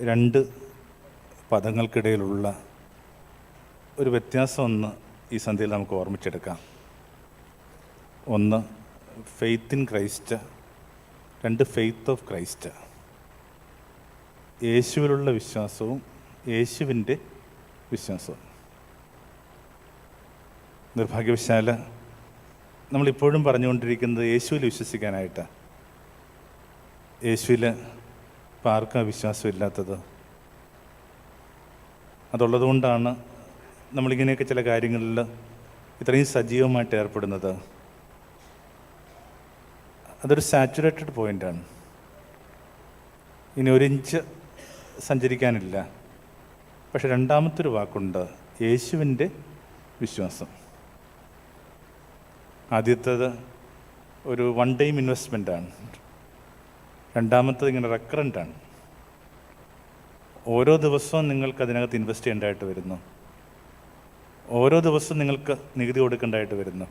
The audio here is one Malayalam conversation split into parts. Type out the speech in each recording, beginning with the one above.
രണ്ട് പദങ്ങൾക്കിടയിലുള്ള ഒരു വ്യത്യാസം ഒന്ന് ഈ സന്ധ്യയിൽ നമുക്ക് ഓർമ്മിച്ചെടുക്കാം. ഒന്ന് ഫെയ്ത്ത് ഇൻ ക്രൈസ്റ്റ്, രണ്ട് ഫെയ്ത്ത് ഓഫ് ക്രൈസ്റ്റ്. യേശുവിലുള്ള വിശ്വാസവും യേശുവിൻ്റെ വിശ്വാസവും. നിർഭാഗ്യവശാൽ നമ്മളിപ്പോഴും പറഞ്ഞുകൊണ്ടിരിക്കുന്നത് യേശുവിൽ വിശ്വസിക്കാനായിട്ടാണ്. യേശുവിൽ ഇപ്പം ആർക്കും വിശ്വാസമില്ലാത്തത്. അതുള്ളതുകൊണ്ടാണ് നമ്മളിങ്ങനെയൊക്കെ ചില കാര്യങ്ങളിൽ ഇത്രയും സജീവമായിട്ട് ഏർപ്പെടുന്നത്. അതൊരു സാച്ചുറേറ്റഡ് പോയിൻ്റാണ്. ഇനി ഒരു ഇഞ്ച് സഞ്ചരിക്കാനില്ല. പക്ഷെ രണ്ടാമത്തൊരു വാക്കുണ്ട്, യേശുവിൻ്റെ വിശ്വാസം. ആദ്യത്തേത് ഒരു വൺ ടൈം ഇൻവെസ്റ്റ്മെൻറ്റാണ്. രണ്ടാമത്തത് ഇങ്ങനെ റെക്കറൻ്റാണ്. ഓരോ ദിവസവും നിങ്ങൾക്ക് അതിനകത്ത് ഇൻവെസ്റ്റ് ചെയ്യേണ്ടതായിട്ട് വരുന്നു. ഓരോ ദിവസവും നിങ്ങൾക്ക് നികുതി കൊടുക്കേണ്ടതായിട്ട് വരുന്നു.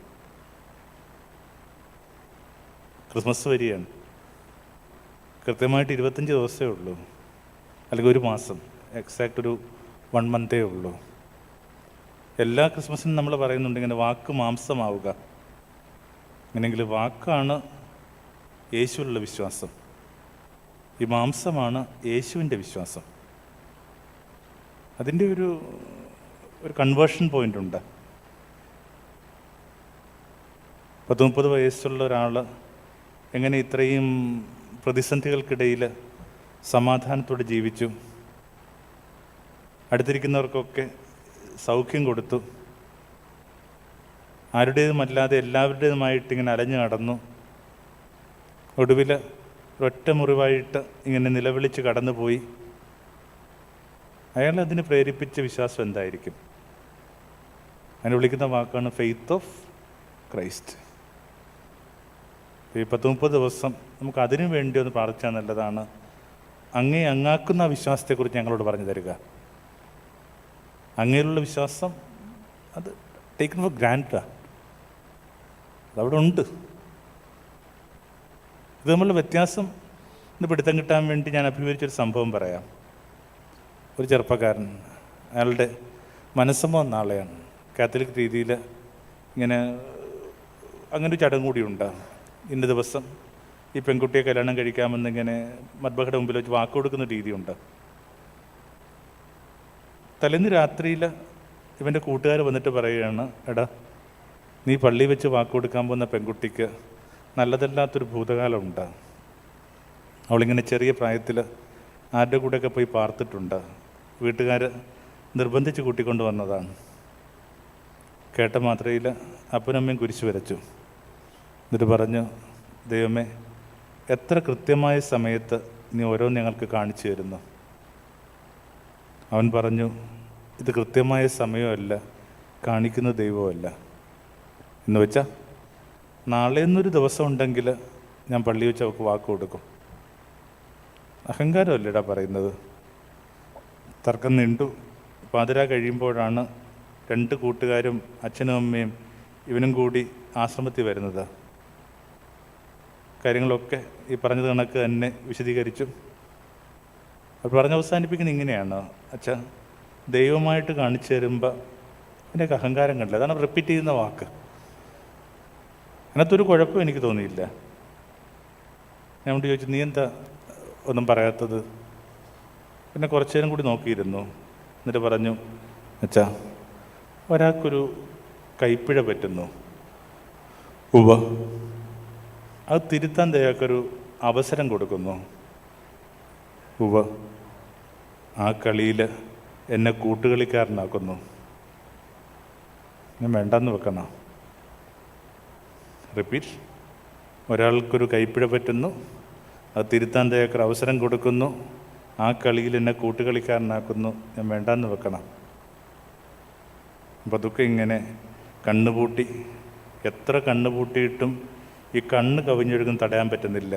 ക്രിസ്മസ് വരികയാണ്. കൃത്യമായിട്ട് 25 ദിവസമേ ഉള്ളൂ, അല്ലെങ്കിൽ ഒരു മാസം, എക്സാക്റ്റ് ഒരു 1 മന്തേ ഉള്ളൂ. എല്ലാ ക്രിസ്മസിനും നമ്മൾ പറയുന്നുണ്ട് ഇങ്ങനെ വാക്ക് മാംസമാവുക. അങ്ങനെയെങ്കിൽ വാക്കാണ് യേശുവിലുള്ള വിശ്വാസം, ഈ മാംസമാണ് യേശുവിൻ്റെ വിശ്വാസം. അതിൻ്റെ ഒരു കൺവേർഷൻ പോയിൻ്റ് ഉണ്ട്. 30 വയസ്സുള്ള ഒരാൾ എങ്ങനെ ഇത്രയും പ്രതിസന്ധികൾക്കിടയിൽ സമാധാനത്തോടെ ജീവിച്ചു, അടുത്തിരിക്കുന്നവർക്കൊക്കെ സൗഖ്യം കൊടുത്തു, ആരുടേതുമല്ലാതെ എല്ലാവരുടേതുമായിട്ട് ഇങ്ങനെ അലഞ്ഞു നടന്നു, ഒടുവിൽ ഒരൊറ്റ മുറിവായിട്ട് ഇങ്ങനെ നിലവിളിച്ച് കടന്നുപോയി. അയാൾ അതിന് പ്രേരിപ്പിച്ച വിശ്വാസം എന്തായിരിക്കും? അതിനെ വിളിക്കുന്ന വാക്കാണ് ഫെയ്ത്ത് ഓഫ് ക്രൈസ്റ്റ്. ഈ 30 ദിവസം നമുക്ക് അതിനു വേണ്ടി ഒന്ന് പ്രാർത്ഥിച്ചാൽ നല്ലതാണ്. അങ്ങാക്കുന്ന വിശ്വാസത്തെക്കുറിച്ച് ഞങ്ങളോട് പറഞ്ഞു തരിക. അങ്ങയിലുള്ള വിശ്വാസം അത് ടേക്കൺ ഫോർ ഗ്രാൻഡാണ്, അതവിടെ ഉണ്ട്. ഇത് തമ്മിലുള്ള വ്യത്യാസം ഇന്ന് പിടുത്തം കിട്ടാൻ വേണ്ടി ഞാൻ അഭിമുഖീകരിച്ചൊരു സംഭവം പറയാം. ഒരു ചെറുപ്പക്കാരൻ, അയാളുടെ മനസ്സമ്മതം നാളെയാണ്. കാത്തലിക് രീതിയിൽ ഇങ്ങനെ അങ്ങനൊരു ചടങ്ങ് കൂടിയുണ്ട്. ഇന്ന ദിവസം ഈ പെൺകുട്ടിയെ കല്യാണം കഴിക്കാമെന്നിങ്ങനെ മദ്ബഹയുടെ മുമ്പിൽ വെച്ച് വാക്ക് കൊടുക്കുന്ന രീതിയുണ്ട്. തലേന്ന് രാത്രിയിൽ ഇവൻ്റെ കൂട്ടുകാർ വന്നിട്ട് പറയുകയാണ്, എടാ നീ പള്ളിയിൽ വെച്ച് വാക്ക് കൊടുക്കാൻ പോകുന്ന പെൺകുട്ടിക്ക് നല്ലതല്ലാത്തൊരു ഭൂതകാലമുണ്ട്. അവളിങ്ങനെ ചെറിയ പ്രായത്തിൽ ആരുടെ കൂടെയൊക്കെ പോയി പാർത്തിട്ടുണ്ട്. വീട്ടുകാർ നിർബന്ധിച്ച് കൂട്ടിക്കൊണ്ട് വന്നതാണ്. കേട്ട മാത്രയിൽ അപ്പനമ്മയും കുരിശ് വരച്ചു. എന്നിട്ട് പറഞ്ഞു, ദൈവമേ, എത്ര കൃത്യമായ സമയത്ത് നീ ഓരോന്ന് ഞങ്ങൾക്ക് കാണിച്ചു തരുന്നു. അവൻ പറഞ്ഞു, ഇത് കൃത്യമായ സമയമല്ല, കാണിക്കുന്ന ദൈവമല്ല. എന്ന് വെച്ചാൽ നാളെ എന്നൊരു ദിവസം ഉണ്ടെങ്കിൽ ഞാൻ പള്ളി വെച്ച് അവൾക്ക് വാക്ക് കൊടുക്കും. അഹങ്കാരമല്ലേടാ പറയുന്നത്. തർക്കം നീണ്ടു. പാതിര കഴിയുമ്പോഴാണ് 2 കൂട്ടുകാരും അച്ഛനും അമ്മയും ഇവനും കൂടി ആശ്രമത്തിൽ വരുന്നത്. കാര്യങ്ങളൊക്കെ ഈ പറഞ്ഞത് കണക്ക് തന്നെ വിശദീകരിച്ചു. അപ്പോൾ പറഞ്ഞ് അവസാനിപ്പിക്കുന്നത് ഇങ്ങനെയാണ്, അച്ഛാ, ദൈവമായിട്ട് കാണിച്ചു തരുമ്പോൾ അതിൻ്റെയൊക്കെ അഹങ്കാരം കണ്ടില്ല. അതാണ് റിപ്പീറ്റ് ചെയ്യുന്ന വാക്ക്. അതിനകത്തൊരു കുഴപ്പം എനിക്ക് തോന്നിയില്ല. ഞാൻ കൊണ്ട് ചോദിച്ചു, നീ എന്താ ഒന്നും പറയാത്തത്? പിന്നെ കുറച്ചു നേരം കൂടി നോക്കിയിരുന്നു. എന്നിട്ട് പറഞ്ഞു, അച്ഛാ, ഒരാൾക്കൊരു കൈപ്പിഴ പറ്റുന്നു, അത് തിരുത്താൻ ദയാക്കൊരു അവസരം കൊടുക്കുന്നു. ആ കളിയിൽ എന്നെ കൂട്ടുകളിക്കാരനാക്കുന്നു. ഞാൻ വേണ്ടെന്ന് വെക്കണം. റിപ്പീറ്റ്. ഒരാൾക്കൊരു കൈപ്പിഴ പറ്റുന്നു, അത് തിരുത്താൻ ദയാക്കൊരു അവസരം കൊടുക്കുന്നു. ആ കളിയിൽ എന്നെ കൂട്ടുകളിക്കാരനാക്കുന്നു. ഞാൻ വേണ്ടെന്ന് വെക്കണം. അപ്പോൾ അതൊക്കെ ഇങ്ങനെ കണ്ണുപൂട്ടി, എത്ര കണ്ണുപൂട്ടിയിട്ടും ഈ കണ്ണ് കവിഞ്ഞൊഴുകും തടയാൻ പറ്റുന്നില്ല.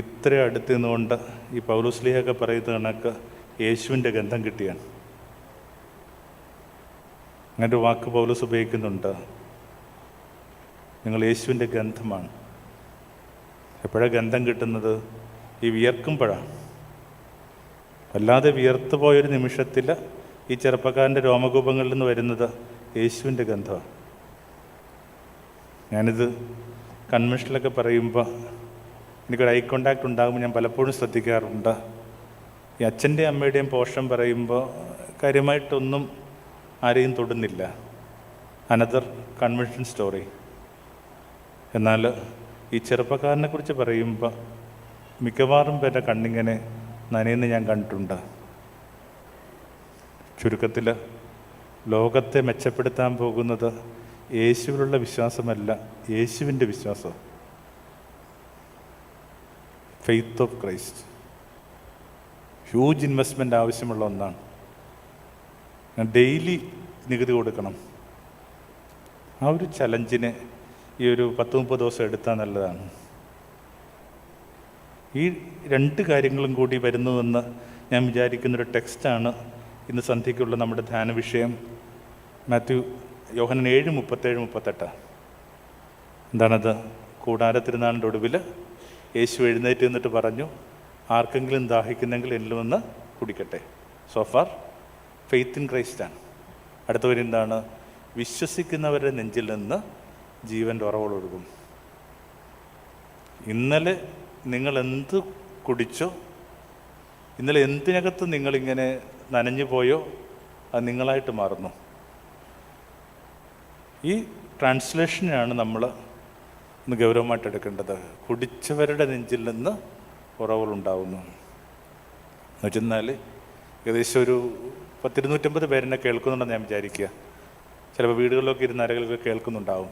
ഇത്ര അടുത്ത് നിന്നുകൊണ്ട് ഈ പൗലോസ്ലീഹയൊക്കെ പറയുന്ന കണക്ക് യേശുവിൻ്റെ ഗന്ധം കിട്ടിയാണ്. അങ്ങനെ ഒരു വാക്ക് പൗലോസ് ഉപയോഗിക്കുന്നുണ്ട്, നിങ്ങൾ യേശുവിൻ്റെ ഗന്ധമാണ്. എപ്പോഴാണ് ഗന്ധം കിട്ടുന്നത്? ഈ വിയർക്കുമ്പോഴാണ്. വല്ലാതെ വിയർത്തു പോയൊരു നിമിഷത്തിൽ ഈ ചെറുപ്പക്കാരൻ്റെ രോമകൂപങ്ങളിൽ നിന്ന് വരുന്നത് യേശുവിൻ്റെ ഗന്ധമാണ്. ഞാനിത് കൺവെൻഷനിലൊക്കെ പറയുമ്പോൾ എനിക്കൊരു ഐ കോണ്ടാക്ട് ഉണ്ടാകുമ്പോൾ ഞാൻ പലപ്പോഴും ശ്രദ്ധിക്കാറുണ്ട്. ഈ അച്ഛൻ്റെയും അമ്മയുടെയും പോഷൻ പറയുമ്പോൾ കാര്യമായിട്ടൊന്നും ആരെയും തൊടുന്നില്ല. Another convention story. എന്നാൽ ഈ ചെറുപ്പക്കാരനെക്കുറിച്ച് പറയുമ്പോൾ മിക്കവാറും പേരുടെ കണ്ണിങ്ങനെ നനയുന്ന ഞാൻ കണ്ടിട്ടുണ്ട്. ചുരുക്കത്തിൽ ലോകത്തെ മെച്ചപ്പെടുത്താൻ പോകുന്നത് യേശുവിലുള്ള വിശ്വാസമല്ല, യേശുവിൻ്റെ വിശ്വാസം. Faith of Christ huge investment ആവശ്യമുള്ള ഒന്നാണ്. ഡെയിലി നികുതി കൊടുക്കണം. ആ ഒരു ചലഞ്ചിന് ഈ ഒരു 10-30 ദിവസം എടുത്താൽ നല്ലതാണ്. ഈ 2 കാര്യങ്ങളും കൂടി വരുന്നുവെന്ന് ഞാൻ വിചാരിക്കുന്നൊരു ടെക്സ്റ്റാണ് ഇന്ന് സന്ധ്യയ്ക്കുള്ള നമ്മുടെ ധ്യാന വിഷയം. യോഹന്നാൻ 7:37-38. എന്താണത്? കൂടാരത്തിരുന്നാളിൻ്റെ ഒടുവിൽ യേശു എഴുന്നേറ്റ് നിന്നിട്ട് പറഞ്ഞു, ആർക്കെങ്കിലും ദാഹിക്കുന്നെങ്കിൽ എന്നിൽ വന്ന് കുടിക്കട്ടെ. സോ ഫാർ ഫെയ്ത്ത് ഇൻ ക്രൈസ്റ്റാണ്. അടുത്ത വരി എന്താണ്? വിശ്വസിക്കുന്നവരുടെ നെഞ്ചിൽ നിന്ന് ജീവൻ്റെ ഉറവകളൊഴുകും. ഇന്നലെ നിങ്ങൾ എന്ത് കുടിച്ചോ, ഇന്നലെ എന്തിനകത്ത് നിങ്ങളിങ്ങനെ നനഞ്ഞു പോയോ, അത് നിങ്ങളായിട്ട് മാറുന്നു. ഈ ട്രാൻസ്ലേഷനാണ് നമ്മൾ ഇന്ന് ഗൗരവമായിട്ട് എടുക്കേണ്ടത്. കുടിച്ചവരുടെ നെഞ്ചിൽ നിന്ന് ഉറവുകളുണ്ടാവുന്നു എന്ന് വെച്ചെന്നാൽ ഏകദേശം ഒരു 250 പേരെന്നെ കേൾക്കുന്നുണ്ടെന്ന് ഞാൻ വിചാരിക്കുക. ചിലപ്പോൾ വീടുകളിലൊക്കെ ഇരുന്ന് അരകളൊക്കെ കേൾക്കുന്നുണ്ടാവും.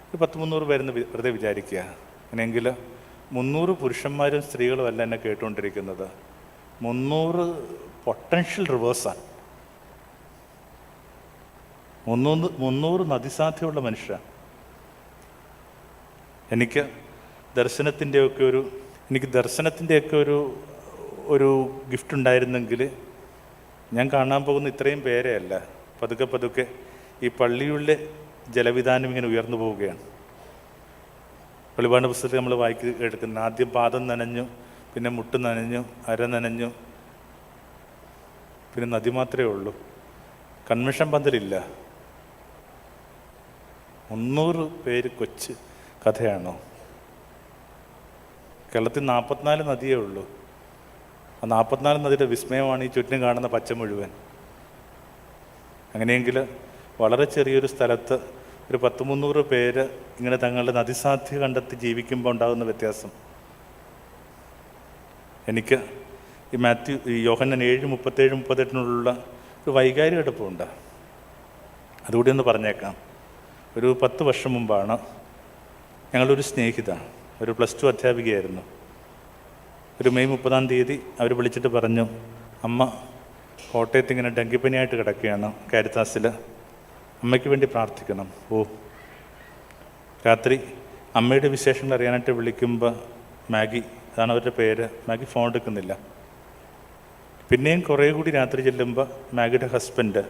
ഒരു 100-300 പേരെന്ന് വെറുതെ വിചാരിക്കുക. അങ്ങനെയെങ്കിൽ 300 പുരുഷന്മാരും സ്ത്രീകളും അല്ല എന്നെ കേട്ടുകൊണ്ടിരിക്കുന്നത്. 300 പൊട്ടൻഷ്യൽ റിവേഴ്സാണ്. 300 നദിസാധ്യമുള്ള മനുഷ്യരാണ്. എനിക്ക് ദർശനത്തിൻ്റെയൊക്കെ ഒരു ഗിഫ്റ്റ് ഉണ്ടായിരുന്നെങ്കിൽ ഞാൻ കാണാൻ പോകുന്ന ഇത്രയും പേരെ അല്ല. പതുക്കെ ഈ പള്ളിയുടെ ജലവിധാനം ഇങ്ങനെ ഉയർന്നു പോവുകയാണ്. വെളിപാട് പുസ്തകത്തിൽ നമ്മൾ എടുക്കുന്ന ആദ്യം പാദം നനഞ്ഞു, പിന്നെ മുട്ട് നനഞ്ഞു, അര നനഞ്ഞു, പിന്നെ നദി മാത്രമേ ഉള്ളൂ. കൺവെൻഷൻ പന്തലില്ല. 300 പേര് കൊച്ച് കഥയാണോ? കേരളത്തിൽ 44 നദിയേ ഉള്ളൂ. ആ 44 നദിയുടെ വിസ്മയമാണ് ഈ ചുറ്റിനും കാണുന്ന പച്ച മുഴുവൻ. അങ്ങനെയെങ്കിൽ വളരെ ചെറിയൊരു സ്ഥലത്ത് ഒരു 100-300 പേര് ഇങ്ങനെ തങ്ങളുടെ നദിസാധ്യത കണ്ടെത്തി ജീവിക്കുമ്പോൾ ഉണ്ടാകുന്ന വ്യത്യാസം. എനിക്ക് ഈ യോഹന്നാൻ 7:37-38 ഒരു വൈകാരിക അടുപ്പമുണ്ട്. അതുകൂടി ഒന്ന് പറഞ്ഞേക്കാം. ഒരു 10 വർഷം മുമ്പാണ് ഞങ്ങളൊരു സ്നേഹിത, ഒരു +2 അധ്യാപികയായിരുന്നു. ഒരു മെയ് 30-ാം തീയതി അവർ വിളിച്ചിട്ട് പറഞ്ഞു, അമ്മ കോട്ടയത്ത് ഇങ്ങനെ ഡെങ്കിപ്പനിയായിട്ട് കിടക്കുകയാണ്, കാരിത്താസിൽ, അമ്മയ്ക്ക് വേണ്ടി പ്രാർത്ഥിക്കണം. രാത്രി അമ്മയുടെ വിശേഷങ്ങൾ അറിയാനായിട്ട് വിളിക്കുമ്പോൾ മാഗി, അതാണ് അവരുടെ പേര്, മാഗി ഫോൺ എടുക്കുന്നില്ല. പിന്നെയും കുറേ കൂടി രാത്രി ചെല്ലുമ്പോൾ മാഗിയുടെ ഹസ്ബൻഡ്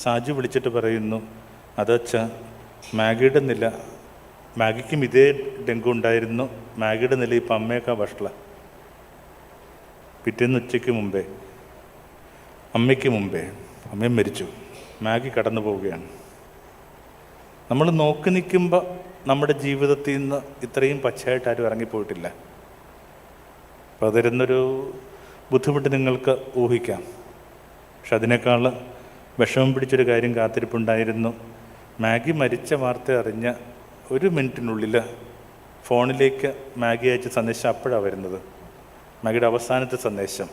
സാജു വിളിച്ചിട്ട് പറയുന്നു, അതച്ച മാഗിയുടെ നില, മാഗിക്കും ഇതേ ഡെങ്കു ഉണ്ടായിരുന്നു, മാഗിയുടെ നില ഇപ്പം അമ്മയൊക്കെ വഷള. പിറ്റേന്ന് ഉച്ചയ്ക്ക് മുമ്പേ അമ്മയും മരിച്ചു. മാഗി കടന്നു പോവുകയാണ്. നമ്മൾ നോക്കി നിൽക്കുമ്പോൾ നമ്മുടെ ജീവിതത്തിൽ നിന്ന് ഇത്രയും പച്ചയായിട്ട് ആരും ഇറങ്ങിപ്പോയിട്ടില്ല. അപ്പോൾ അതിരുന്നൊരു ബുദ്ധിമുട്ട് നിങ്ങൾക്ക് ഊഹിക്കാം. പക്ഷെ അതിനേക്കാൾ വിഷമം പിടിച്ചൊരു കാര്യം കാത്തിരിപ്പുണ്ടായിരുന്നു. മാഗി മരിച്ച വാർത്ത അറിഞ്ഞ 1 മിനിറ്റിനുള്ളിൽ ഫോണിലേക്ക് മാഗി അയച്ച സന്ദേശം അപ്പോഴാണ് വരുന്നത്. മാഗിയുടെ അവസാനത്തെ സന്ദേശം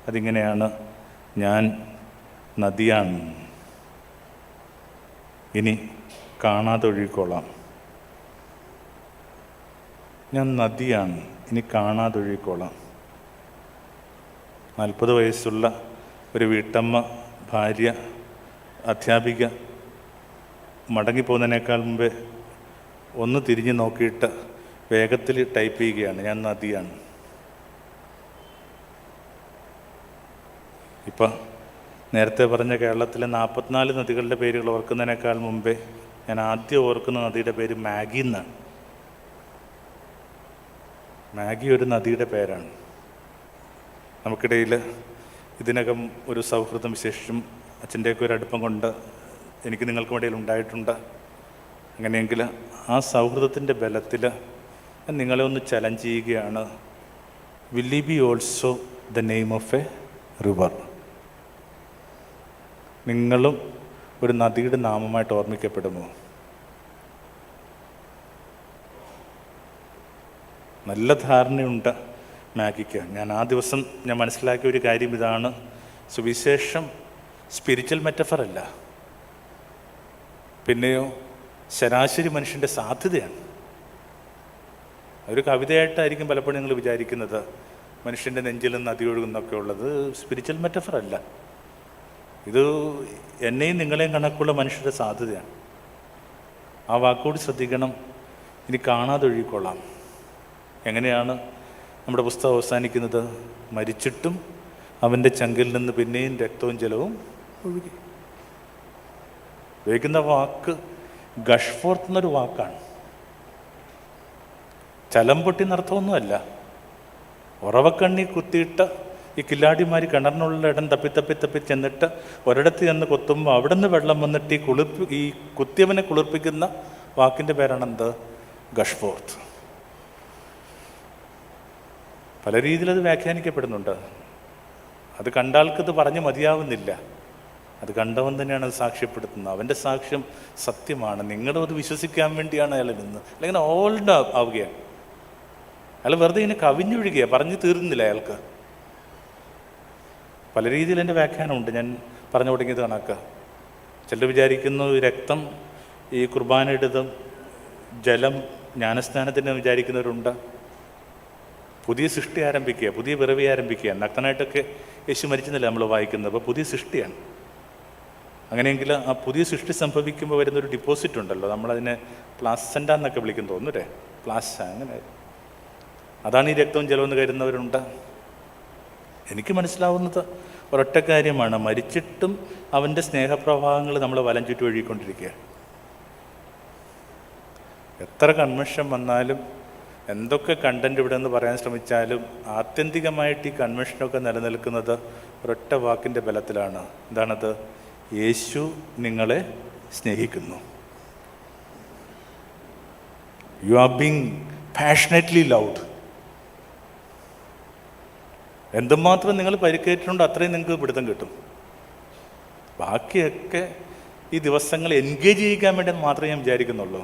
അതിങ്ങനെയാണ്, ഞാൻ നദിയാണ്, ഇനി കാണാതെ ഒഴുകിക്കോളാം. ഞാൻ നദിയാണ്, ഇനി കാണാതെ ഒഴുകിക്കോളാം. 40 വയസ്സുള്ള ഒരു വീട്ടമ്മ, ഭാര്യ, അധ്യാപിക മടങ്ങിപ്പോകുന്നതിനേക്കാൾ മുമ്പേ ഒന്ന് തിരിഞ്ഞ് നോക്കിയിട്ട് വേഗത്തിൽ ടൈപ്പ് ചെയ്യുകയാണ്, ഞാൻ നദിയാണ്. ഇപ്പം നേരത്തെ പറഞ്ഞ കേരളത്തിലെ 44 നദികളുടെ പേരുകൾ ഓർക്കുന്നതിനേക്കാൾ മുമ്പേ ഞാൻ ആദ്യം ഓർക്കുന്ന നദിയുടെ പേര് മാഗി എന്നാണ്. മാഗി ഒരു നദിയുടെ പേരാണ്. നമുക്കിടയിൽ ഇതിനകം ഒരു സൗഹൃദം വിശേഷിച്ചും അച്ഛൻ്റെയൊക്കെ ഒരു അടുപ്പം കൊണ്ട് എനിക്ക് നിങ്ങൾക്കും ഇടയിൽ ഉണ്ടായിട്ടുണ്ട്. അങ്ങനെയെങ്കിൽ ആ സൗഹൃദത്തിൻ്റെ ബലത്തിൽ നിങ്ങളെ ഒന്ന് ചലഞ്ച് ചെയ്യുകയാണ്. Will you B also the name of a river? നിങ്ങളും ഒരു നദിയുടെ നാമമായിട്ട് ഓർമ്മിക്കപ്പെടുമോ? നല്ല ധാരണയുണ്ട് മാഗിക്ക്. ആ ദിവസം ഞാൻ മനസ്സിലാക്കിയ ഒരു കാര്യം ഇതാണ്: സുവിശേഷം സ്പിരിച്വൽ മെറ്റഫർ അല്ല, പിന്നെയോ ശരാശരി മനുഷ്യൻ്റെ സാധ്യതയാണ്. ഒരു കവിതയായിട്ടായിരിക്കും പലപ്പോഴും നിങ്ങൾ വിചാരിക്കുന്നത്, മനുഷ്യൻ്റെ നെഞ്ചിലും നദി ഒഴുകുന്നൊക്കെ ഉള്ളത്. സ്പിരിച്വൽ മെറ്റഫർ അല്ല, ഇത് എന്നെയും നിങ്ങളെയും കണക്കുള്ള മനുഷ്യരുടെ സാധ്യതയാണ്. ആ വാക്കുകൂടി ശ്രദ്ധിക്കണം. ഇനി കാണാതെ ഒഴുകിക്കൊള്ളാം. എങ്ങനെയാണ് നമ്മുടെ പുസ്തകം അവസാനിക്കുന്നത്? മരിച്ചിട്ടും അവൻ്റെ ചങ്കിൽ നിന്ന് പിന്നെയും രക്തവും ജലവും ഒഴുകി. ഉപയോഗിക്കുന്ന വാക്ക് ഗഷ്ഫോർത്ത് എന്നൊരു വാക്കാണ്. ചലം പൊട്ടി എന്നർത്ഥമൊന്നുമല്ല. ഉറവക്കണ്ണി കുത്തിയിട്ട് ഈ കില്ലാടിമാർ കിണറിനുള്ള ഇടം തപ്പി ചെന്നിട്ട് ഒരിടത്ത് ചെന്ന് കൊത്തുമ്പോൾ അവിടെ നിന്ന് വെള്ളം വന്നിട്ട് ഈ കുത്തിയവനെ കുളിർപ്പിക്കുന്ന വാക്കിൻ്റെ പേരാണെന്ത്? ഗഷ്ഫോർത്ത്. പല രീതിയിലത് വ്യാഖ്യാനിക്കപ്പെടുന്നുണ്ട്. അത് കണ്ടാൾക്കത് പറഞ്ഞ് മതിയാവുന്നില്ല. അത് കണ്ടവൻ തന്നെയാണ് അത് സാക്ഷ്യപ്പെടുത്തുന്നത്. അവൻ്റെ സാക്ഷ്യം സത്യമാണ്. നിങ്ങളും അത് വിശ്വസിക്കാൻ വേണ്ടിയാണ് അയാൾ നിന്ന്. അല്ലെങ്കിൽ ഓൾഡ് ആവുകയാണ്. അയാൾ വെറുതെ ഇങ്ങനെ കവിഞ്ഞൊഴുകുക, പറഞ്ഞു തീർന്നില്ല അയാൾക്ക്. പല രീതിയിൽ എൻ്റെ വ്യാഖ്യാനമുണ്ട്. ഞാൻ പറഞ്ഞു തുടങ്ങിയത് കണക്ക് ചിലർ വിചാരിക്കുന്നു രക്തം ഈ കുർബാനയുടേതും ജലം ജ്ഞാനസ്നാനത്തിന് വിചാരിക്കുന്നവരുണ്ട്. പുതിയ സൃഷ്ടി ആരംഭിക്കുക, പുതിയ പിറവി ആരംഭിക്കുക. നഗ്നനായിട്ടൊക്കെ യേശു മരിച്ചെന്നല്ല നമ്മൾ വായിക്കുന്നത്. അപ്പോൾ പുതിയ സൃഷ്ടിയാണ്. അങ്ങനെയെങ്കിൽ ആ പുതിയ സൃഷ്ടി സംഭവിക്കുമ്പോൾ വരുന്നൊരു ഡിപ്പോസിറ്റ് ഉണ്ടല്ലോ, നമ്മളതിനെ പ്ലാസൻ്റ എന്നൊക്കെ വിളിക്കുന്നു തോന്നുന്നു, പ്ലാസ. അങ്ങനെ അതാണ് ഈ രക്തവും ജലമെന്ന് കരുതുന്നവരുണ്ട്. എനിക്ക് മനസ്സിലാവുന്നത് ഒരൊറ്റ കാര്യമാണ്: മരിച്ചിട്ടും അവൻ്റെ സ്നേഹപ്രവാഹങ്ങൾ നമ്മളെ വലം ചുറ്റി ഒഴുകിക്കൊണ്ടിരിക്കുക. എത്ര കൺവെൻഷൻ വന്നാലും എന്തൊക്കെ കണ്ടൻറ്റ് ഇവിടെ നിന്ന് പറയാൻ ശ്രമിച്ചാലും ആത്യന്തികമായിട്ട് ഈ കൺവെൻഷനൊക്കെ നിലനിൽക്കുന്നത് ഒരൊറ്റ വാക്കിൻ്റെ ബലത്തിലാണ്. എന്താണത്? യേശു നിങ്ങളെ സ്നേഹിക്കുന്നു. You are being passionately loud. എന്തുമാത്രം നിങ്ങൾ പരിക്കേറ്റിട്ടുണ്ടോ അത്രയും നിങ്ങൾക്ക് പിടുത്തം കിട്ടും. ബാക്കിയൊക്കെ ഈ ദിവസങ്ങൾ എൻഗേജ് ചെയ്യിക്കാൻ വേണ്ടി മാത്രമേ ഞാൻ വിചാരിക്കുന്നുള്ളൂ.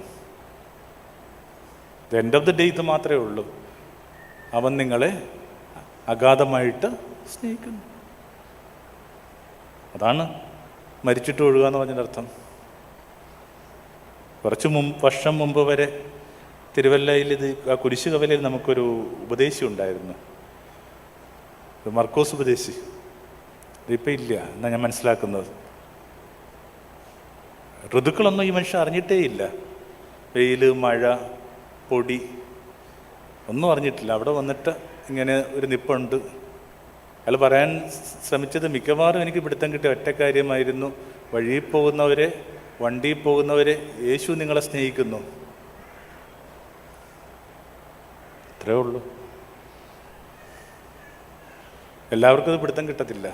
എൻഡ് ഓഫ് ദ ഡേ ഇത് മാത്രമേ ഉള്ളൂ: അവൻ നിങ്ങളെ അഗാധമായിട്ട് സ്നേഹിക്കുന്നു. അതാണ് മരിച്ചിട്ട് ഒഴുകുക എന്ന് പറഞ്ഞതിൻ്റെ അർത്ഥം. കുറച്ച് വർഷം മുമ്പ് വരെ തിരുവല്ലയിൽ ആ കുരിശ് കവലയിൽ നമുക്കൊരു ഉപദേശി ഉണ്ടായിരുന്നു, മർക്കോസ് ഉപദേശി. ഇതിപ്പോൾ ഇല്ല എന്നാണ് ഞാൻ മനസ്സിലാക്കുന്നത്. ഋതുക്കളൊന്നും ഈ മനുഷ്യൻ അറിഞ്ഞിട്ടേ ഇല്ല. വെയിൽ, മഴ, പൊടി ഒന്നും അറിഞ്ഞിട്ടില്ല. അവിടെ വന്നിട്ട് ഇങ്ങനെ ഒരു നിപ്പുണ്ട്. അയാൾ പറയാൻ ശ്രമിച്ചത് മിക്കവാറും എനിക്ക് പിടുത്തം കിട്ടിയ ഒറ്റ കാര്യമായിരുന്നു: വഴിയിൽ പോകുന്നവരെ, വണ്ടിയിൽ പോകുന്നവരെ യേശു നിങ്ങളെ സ്നേഹിക്കുന്നു. ഇത്രേ ഉള്ളൂ. എല്ലാവർക്കും അത് പിടുത്തം കിട്ടത്തില്ല.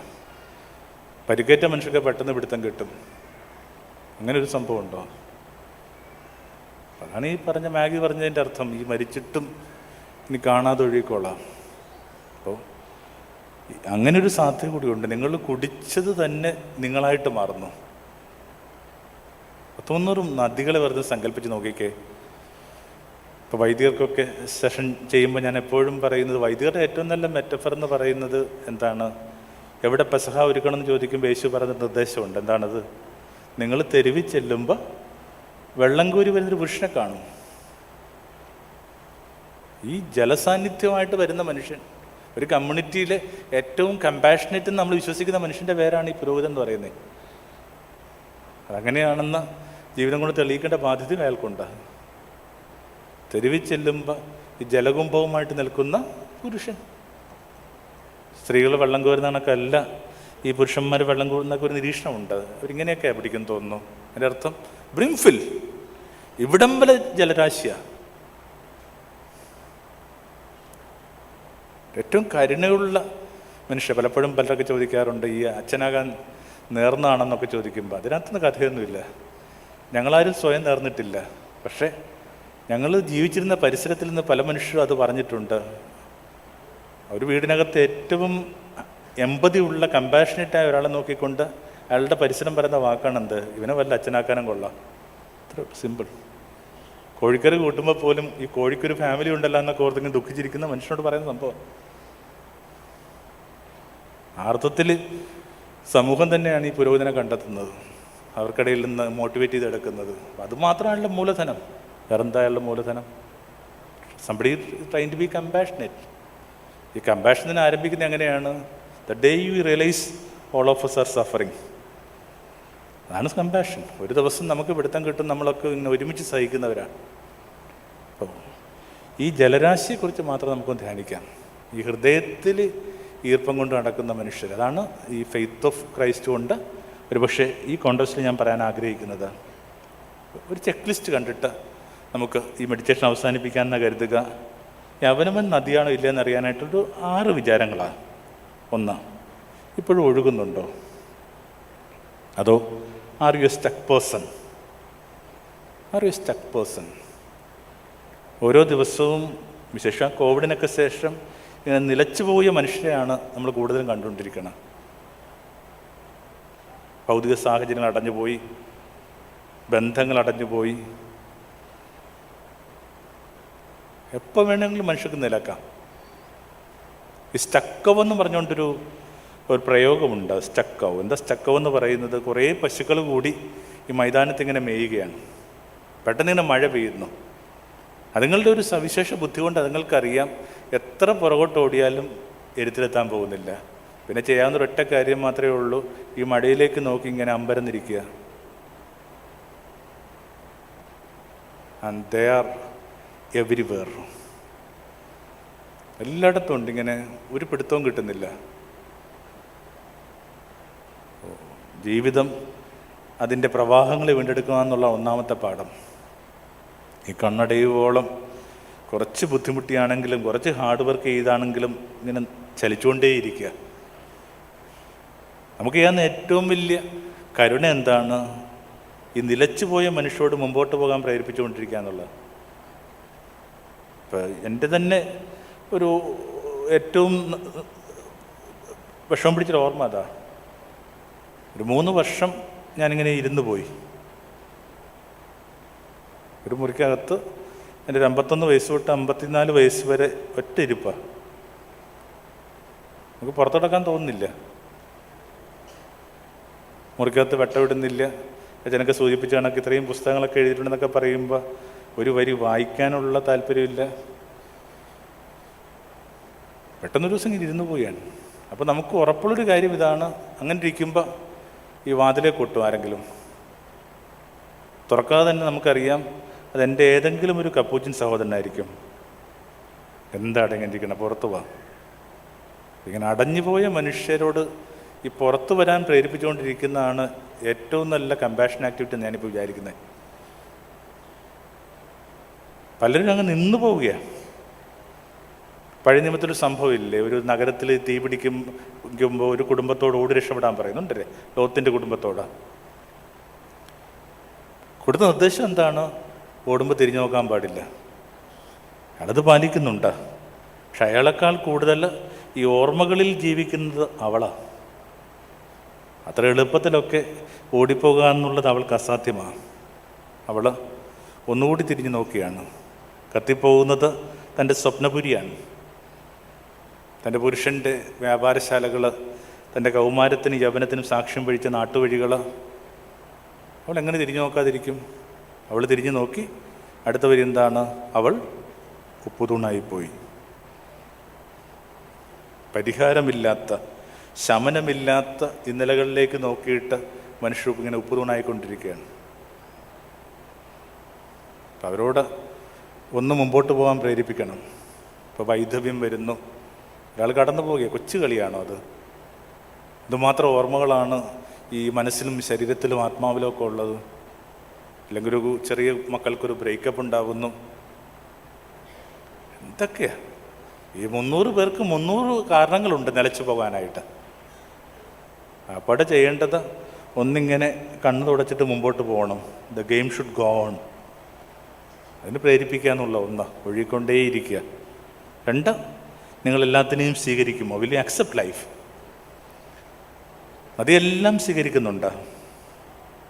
പരിക്കേറ്റ മനുഷ്യർക്ക് പെട്ടെന്ന് പിടുത്തം കിട്ടും. അങ്ങനെ ഒരു സംഭവം ഉണ്ടോ? അതാണ് ഈ പറഞ്ഞ മാഗി പറഞ്ഞതിൻ്റെ അർത്ഥം. ഈ മരിച്ചിട്ടും ഇനി കാണാതെ ഒഴുകിക്കോളാം. അപ്പോൾ അങ്ങനൊരു സാധ്യത കൂടിയുണ്ട്. നിങ്ങൾ കുടിച്ചത് തന്നെ നിങ്ങളായിട്ട് മാറുന്നു. 300 നദികളെ വെറുതെ സങ്കല്പിച്ച് നോക്കിക്കേ. ഇപ്പോൾ വൈദികർക്കൊക്കെ സെഷൻ ചെയ്യുമ്പോൾ ഞാൻ എപ്പോഴും പറയുന്നത്, വൈദികരുടെ ഏറ്റവും നല്ല മെറ്റഫർ എന്ന് പറയുന്നത് എന്താണ്? എവിടെ പെസഹ ഒരുക്കണം എന്ന് ചോദിക്കുമ്പോൾ യേശു പറയുന്ന നിർദ്ദേശമുണ്ട്. എന്താണത്? നിങ്ങൾ തെരുവിൽ ചെല്ലുമ്പോൾ വെള്ളം കോരി വരുന്നൊരു പുരുഷനെ കാണും. ഈ ജലസാന്നിധ്യമായിട്ട് വരുന്ന മനുഷ്യൻ, ഒരു കമ്മ്യൂണിറ്റിയിലെ ഏറ്റവും കമ്പാഷനേറ്റ് നമ്മൾ വിശ്വസിക്കുന്ന മനുഷ്യൻ്റെ പേരാണ് ഈ പുരോഹിതൻ എന്ന് പറയുന്നത്. അതങ്ങനെയാണെന്ന് ജീവിതം കൊണ്ട് തെളിയിക്കേണ്ട ബാധ്യത അയാൾക്കുണ്ട്. തെരുവിൽ ചെല്ലുമ്പോൾ ഈ ജലകുംഭവുമായിട്ട് നിൽക്കുന്ന പുരുഷൻ. സ്ത്രീകൾ വെള്ളം കോരുന്ന കണക്കല്ല ഈ പുരുഷന്മാർ വെള്ളം കോരുന്നൊക്കെ ഒരു നിരീക്ഷണമുണ്ട്. അവരിങ്ങനെയൊക്കെയാണ് പിടിക്കും തോന്നുന്നു. അതിൻ്റെ അർത്ഥം ബ്രിംഫിൽ, ഇവിടം വരെ ജലരാശിയാണ്. ഏറ്റവും കരുണയുള്ള മനുഷ്യ പലപ്പോഴും പലരൊക്കെ ചോദിക്കാറുണ്ട്, ഈ അച്ഛനാകാൻ നേർന്നാണെന്നൊക്കെ ചോദിക്കുമ്പോൾ അതിനകത്തുനിന്ന് കഥയൊന്നുമില്ല. ഞങ്ങളാരും സ്വയം നേർന്നിട്ടില്ല. പക്ഷേ ഞങ്ങൾ ജീവിച്ചിരുന്ന പരിസരത്തിൽ നിന്ന് പല മനുഷ്യരും അത് പറഞ്ഞിട്ടുണ്ട്. ഒരു വീടിനകത്ത് ഏറ്റവും എമ്പതി ഉള്ള കമ്പാഷനേറ്റായ ഒരാളെ നോക്കിക്കൊണ്ട് അയാളുടെ പരിസരം പറയുന്ന വാക്കാണെന്ത്, ഇവനെ വല്ല അച്ഛനാക്കാനും കൊള്ളാം. അത്ര സിമ്പിൾ. കോഴിക്കറി കൂട്ടുമ്പോൾ പോലും ഈ കോഴിക്കൊരു ഫാമിലി ഉണ്ടല്ലോ എന്നൊക്കെ ഓർത്തിങ്ങനെ ദുഃഖിച്ചിരിക്കുന്ന മനുഷ്യനോട് പറയുന്ന സംഭവം. അർത്ഥത്തിൽ സമൂഹം തന്നെയാണ് ഈ പുരോഗതിനെ കണ്ടെത്തുന്നത്, അവർക്കിടയിൽ നിന്ന് മോട്ടിവേറ്റ് ചെയ്തെടുക്കുന്നത്. അതുമാത്രമാണല്ലോ മൂലധനം. വേറെന്തായുള്ള മൂലധനം? Somebody trying to be compassionate. ഈ കമ്പാഷനെ ആരംഭിക്കുന്നത് എങ്ങനെയാണ്? The day you realise all of us are suffering. അതാണ് കമ്പാഷൻ. ഒരു ദിവസം നമുക്ക് പിടുത്തം കിട്ടും, നമ്മളൊക്കെ ഇങ്ങനെ ഒരുമിച്ച് സഹിക്കുന്നവരാണ്. അപ്പോൾ ഈ ജലരാശിയെക്കുറിച്ച് മാത്രം നമുക്കൊന്ന് ധ്യാനിക്കാം. ഈ ഹൃദയത്തിൽ ഈർപ്പം കൊണ്ട് നടക്കുന്ന മനുഷ്യർ, അതാണ് ഈ ഫെയ്ത്ത് ഓഫ് ക്രൈസ്റ്റ് കൊണ്ട് ഒരുപക്ഷെ ഈ കോൺടെക്സ്റ്റിൽ ഞാൻ പറയാൻ ആഗ്രഹിക്കുന്നത്. ഒരു ചെക്ക് ലിസ്റ്റ് കണ്ടിട്ട് നമുക്ക് ഈ മെഡിറ്റേഷൻ അവസാനിപ്പിക്കാമെന്ന് കരുതുക. അവനവൻ നദിയാണോ ഇല്ലയെന്ന് അറിയാനായിട്ടൊരു 6 വിചാരങ്ങളാണ്. 1, ഇപ്പോഴും ഒഴുകുന്നുണ്ടോ? അതോ are you A stuck person? Are you A stuck person? ഓരോ ദിവസവും വിശേഷം കോവിഡിനൊക്കെ ശേഷം ഇങ്ങനെ നിലച്ചു പോയ മനുഷ്യരെയാണ് നമ്മൾ കൂടുതലും കണ്ടുകൊണ്ടിരിക്കുന്നത്. ഭൗതിക സാഹചര്യങ്ങൾ അടഞ്ഞുപോയി, ബന്ധങ്ങൾ അടഞ്ഞുപോയി. എപ്പോൾ വേണമെങ്കിലും മനുഷ്യർക്ക് നിലക്കാം. ഈ സ്റ്റക്കവ് എന്ന് പറഞ്ഞുകൊണ്ടൊരു പ്രയോഗമുണ്ട്. സ്റ്റക്കവ് എന്താ? സ്റ്റക്കവ് എന്ന് പറയുന്നത്, കുറേ പശുക്കൾ കൂടി ഈ മൈതാനത്ത് ഇങ്ങനെ മേയുകയാണ്. പെട്ടെന്ന് ഇങ്ങനെ മഴ പെയ്യുന്നു. അതുങ്ങളുടെ ഒരു സവിശേഷ ബുദ്ധി കൊണ്ട് അതുങ്ങൾക്കറിയാം എത്ര പുറകോട്ട് ഓടിയാലും എരുത്തിലെത്താൻ പോകുന്നില്ല. പിന്നെ ചെയ്യാവുന്ന ഒരൊറ്റ കാര്യം മാത്രമേ ഉള്ളൂ, ഈ മഴയിലേക്ക് നോക്കി ഇങ്ങനെ അമ്പരന്നിരിക്കുക. And they are everywhere. എല്ലായിടത്തും ഉണ്ട്. ഇങ്ങനെ ഒരു പിടുത്തവും കിട്ടുന്നില്ല. ജീവിതം അതിൻ്റെ പ്രവാഹങ്ങളെ വീണ്ടെടുക്കുക എന്നുള്ള ഒന്നാമത്തെ പാഠം. ഈ കണ്ണടയുവോളം കുറച്ച് ബുദ്ധിമുട്ടിയാണെങ്കിലും കുറച്ച് ഹാർഡ് വർക്ക് ചെയ്താണെങ്കിലും ഇങ്ങനെ ചലിച്ചുകൊണ്ടേയിരിക്കുക. നമുക്ക് ചെയ്യാവുന്ന ഏറ്റവും വലിയ കരുണ എന്താണ്? ഈ നിലച്ചുപോയ മനുഷ്യരോട് മുമ്പോട്ട് പോകാൻ പ്രേരിപ്പിച്ചുകൊണ്ടിരിക്കുക എന്നുള്ളത്. ഇപ്പം എൻ്റെ തന്നെ ഒരു ഏറ്റവും വിഷമം പിടിച്ചൊരു ഓർമ്മ അതാ. ഒരു 3 വർഷം ഞാനിങ്ങനെ ഇരുന്ന് പോയി. ഒരു മുറിക്കകത്ത് എൻ്റെ ഒരു 51 വയസ്സ് തൊട്ട് 54 വയസ്സ് വരെ ഒറ്റ ഇരിപ്പാണ്. നമുക്ക് പുറത്തോടക്കാൻ തോന്നുന്നില്ല. മുറിക്കകത്ത് വെട്ടമിടുന്നില്ല. അച്ഛനൊക്കെ സൂചിപ്പിച്ച കണക്ക് ഇത്രയും പുസ്തകങ്ങളൊക്കെ എഴുതിയിട്ടുണ്ടെന്നൊക്കെ പറയുമ്പോൾ ഒരു വരി വായിക്കാനുള്ള താല്പര്യമില്ല. പെട്ടെന്നൊരു ദിവസം ഇങ്ങനെ ഇരുന്ന് പോവുകയാണ്. അപ്പോൾ നമുക്ക് ഉറപ്പുള്ളൊരു കാര്യം ഇതാണ്, അങ്ങനെ ഇരിക്കുമ്പോൾ ഈ വാതിലെ കൊട്ടും ആരെങ്കിലും. തുറക്കാതെ തന്നെ നമുക്കറിയാം അതെൻ്റെ ഏതെങ്കിലും ഒരു കപ്പൂച്ചിൻ സഹോദരനായിരിക്കും. എന്താണ് ഇങ്ങനെ ഇരിക്കണം, പുറത്തു പോവാം. ഇങ്ങനെ അടഞ്ഞുപോയ മനുഷ്യരോട് ഈ പുറത്തു വരാൻ പ്രേരിപ്പിച്ചുകൊണ്ടിരിക്കുന്നതാണ് ഏറ്റവും നല്ല കമ്പാഷൻ ആക്ടിവിറ്റി ഞാനിപ്പോൾ വിചാരിക്കുന്നത്. പലരും അങ്ങ് നിന്നു പോവുകയാണ്. പഴയ നിയമത്തിലൊരു സംഭവമില്ലേ, ഒരു നഗരത്തിൽ തീ പിടിക്കുമ്പോൾ ഒരു കുടുംബത്തോട് ഓടി രക്ഷപ്പെടാൻ പറയുന്നുണ്ടല്ലേ, ലോത്തിൻ്റെ കുടുംബത്തോട്. കൊടുത്ത നിർദ്ദേശം എന്താണ്? ഓടുമ്പോൾ തിരിഞ്ഞു നോക്കാൻ പാടില്ല. അയാളത് പാലിക്കുന്നുണ്ട്. പക്ഷെ അയാളെക്കാൾ കൂടുതൽ ഈ ഓർമ്മകളിൽ ജീവിക്കുന്നത് അവളാണ്. അത്ര എളുപ്പത്തിലൊക്കെ ഓടിപ്പോകുക എന്നുള്ളത് അവൾക്ക് അസാധ്യമാണ്. അവൾ ഒന്നുകൂടി തിരിഞ്ഞു നോക്കിയാണ്. കത്തിപ്പോകുന്നത് തൻ്റെ സ്വപ്നപുരിയാണ്. തൻ്റെ പുരുഷൻ്റെ വ്യാപാരശാലകൾ, തൻ്റെ കൗമാരത്തിനും യൗവനത്തിനും സാക്ഷ്യം വഹിച്ച നാട്ടുവഴികൾ. അവൾ എങ്ങനെ തിരിഞ്ഞു നോക്കാതിരിക്കും? അവൾ തിരിഞ്ഞു നോക്കി. അടുത്ത വരി എന്താണ്? അവൾ ഉപ്പുതൂണായിപ്പോയി. പരിഹാരമില്ലാത്ത, ശമനമില്ലാത്ത ഇന്നലകളിലേക്ക് നോക്കിയിട്ട് മനുഷ്യർ ഇങ്ങനെ ഉപ്പുതൂണായിക്കൊണ്ടിരിക്കുകയാണ്. അപ്പം അവരോട് ഒന്ന് മുമ്പോട്ട് പോകാൻ പ്രേരിപ്പിക്കണം. ഇപ്പോൾ വൈധവ്യം വരുന്നു, ഒരാൾ കടന്നു പോവുക. കൊച്ചു കളിയാണോ അത്? ഇതുമാത്രം ഓർമ്മകളാണ് ഈ മനസ്സിലും ശരീരത്തിലും ആത്മാവിലും ഒക്കെ ഉള്ളത്. അല്ലെങ്കിൽ ഒരു ചെറിയ മക്കൾക്കൊരു ബ്രേക്കപ്പ് ഉണ്ടാകുന്നു. എന്തൊക്കെയാ ഈ 300 പേർക്ക് 300 കാരണങ്ങളുണ്ട് നിലച്ചു പോകാനായിട്ട്. അപ്പോൾ ചെയ്യേണ്ടത് ഒന്നിങ്ങനെ കണ്ണു തുടച്ചിട്ട് മുമ്പോട്ട് പോകണം. The game should go on. അതിന് പ്രേരിപ്പിക്കുക എന്നുള്ള ഒന്ന്, ഒഴുകിക്കൊണ്ടേയിരിക്കുക. 2, നിങ്ങളെല്ലാത്തിനെയും സ്വീകരിക്കുമോ? Will you accept life? അതെല്ലാം സ്വീകരിക്കുന്നുണ്ട്.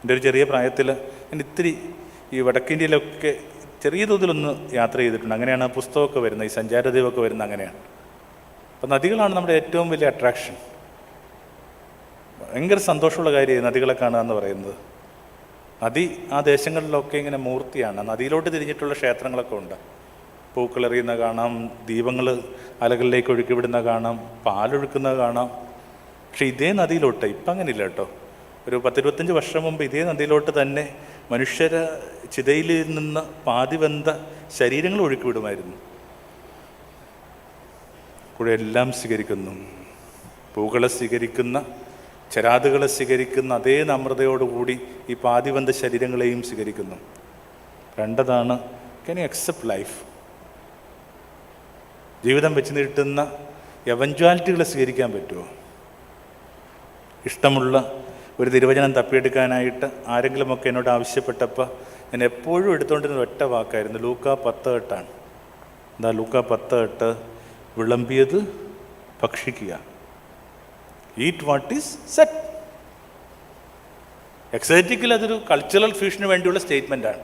എൻ്റെ ഒരു ചെറിയ പ്രായത്തിൽ ഞാൻ ഇത്തിരി ഈ വടക്കേന്ത്യയിലൊക്കെ ചെറിയ തോതിലൊന്ന് യാത്ര ചെയ്തിട്ടുണ്ട്. അങ്ങനെയാണ് പുസ്തകമൊക്കെ വരുന്നത്, ഈ സഞ്ചാരദീപമൊക്കെ വരുന്നത് അങ്ങനെയാണ്. അപ്പം നദികളാണ് നമ്മുടെ ഏറ്റവും വലിയ അട്രാക്ഷൻ. ഭയങ്കര സന്തോഷമുള്ള കാര്യമായി നദികളെ കാണുക എന്ന് പറയുന്നത്. നദി ആ ദേശങ്ങളിലൊക്കെ ഇങ്ങനെ മൂർത്തിയാണ്. നദിയിലോട്ട് തിരിഞ്ഞിട്ടുള്ള ക്ഷേത്രങ്ങളൊക്കെ ഉണ്ട്. പൂക്കളെറിയുന്ന കാണാം, ദീപങ്ങൾ അലകളിലേക്ക് ഒഴുക്കി വിടുന്ന കാണാം, പാലൊഴുക്കുന്നത് കാണാം. പക്ഷെ ഇതേ നദിയിലോട്ട് ഇപ്പം അങ്ങനെയില്ല കേട്ടോ. ഒരു 10-25 വർഷം മുമ്പ് ഇതേ നദിയിലോട്ട് തന്നെ മനുഷ്യര ചിതയിൽ നിന്ന് പാതിവെന്ത ശരീരങ്ങൾ ഒഴുക്കി വിടുമായിരുന്നു. കൂടെ എല്ലാം സ്വീകരിക്കുന്നു. പൂക്കളെ സ്വീകരിക്കുന്ന, ചരാതുകളെ സ്വീകരിക്കുന്ന അതേ നമ്രതയോടുകൂടി ഈ പാതിവെന്ത ശരീരങ്ങളെയും സ്വീകരിക്കുന്നു. 2, ക്യാൻ യു അക്സെപ്റ്റ് ലൈഫ്? ജീവിതം വെച്ച് നീട്ടുന്ന എവഞ്ച്വാലിറ്റികളെ സ്വീകരിക്കാൻ പറ്റുമോ? ഇഷ്ടമുള്ള ഒരു തിരുവചനം തപ്പിയെടുക്കാനായിട്ട് ആരെങ്കിലുമൊക്കെ എന്നോട് ആവശ്യപ്പെട്ടപ്പോൾ ഞാൻ എപ്പോഴും എടുത്തുകൊണ്ടിരുന്ന ഒറ്റ വാക്കായിരുന്നു ലൂക്കാ 10:8. എന്താ ലൂക്കാ 10:8? വിളമ്പിയത് ഭക്ഷിക്കുക. Eat what is set. എക്സൈറ്റിക്കൽ അതൊരു കൾച്ചറൽ ഫ്യൂഷന് വേണ്ടിയുള്ള സ്റ്റേറ്റ്മെൻറ്റാണ്.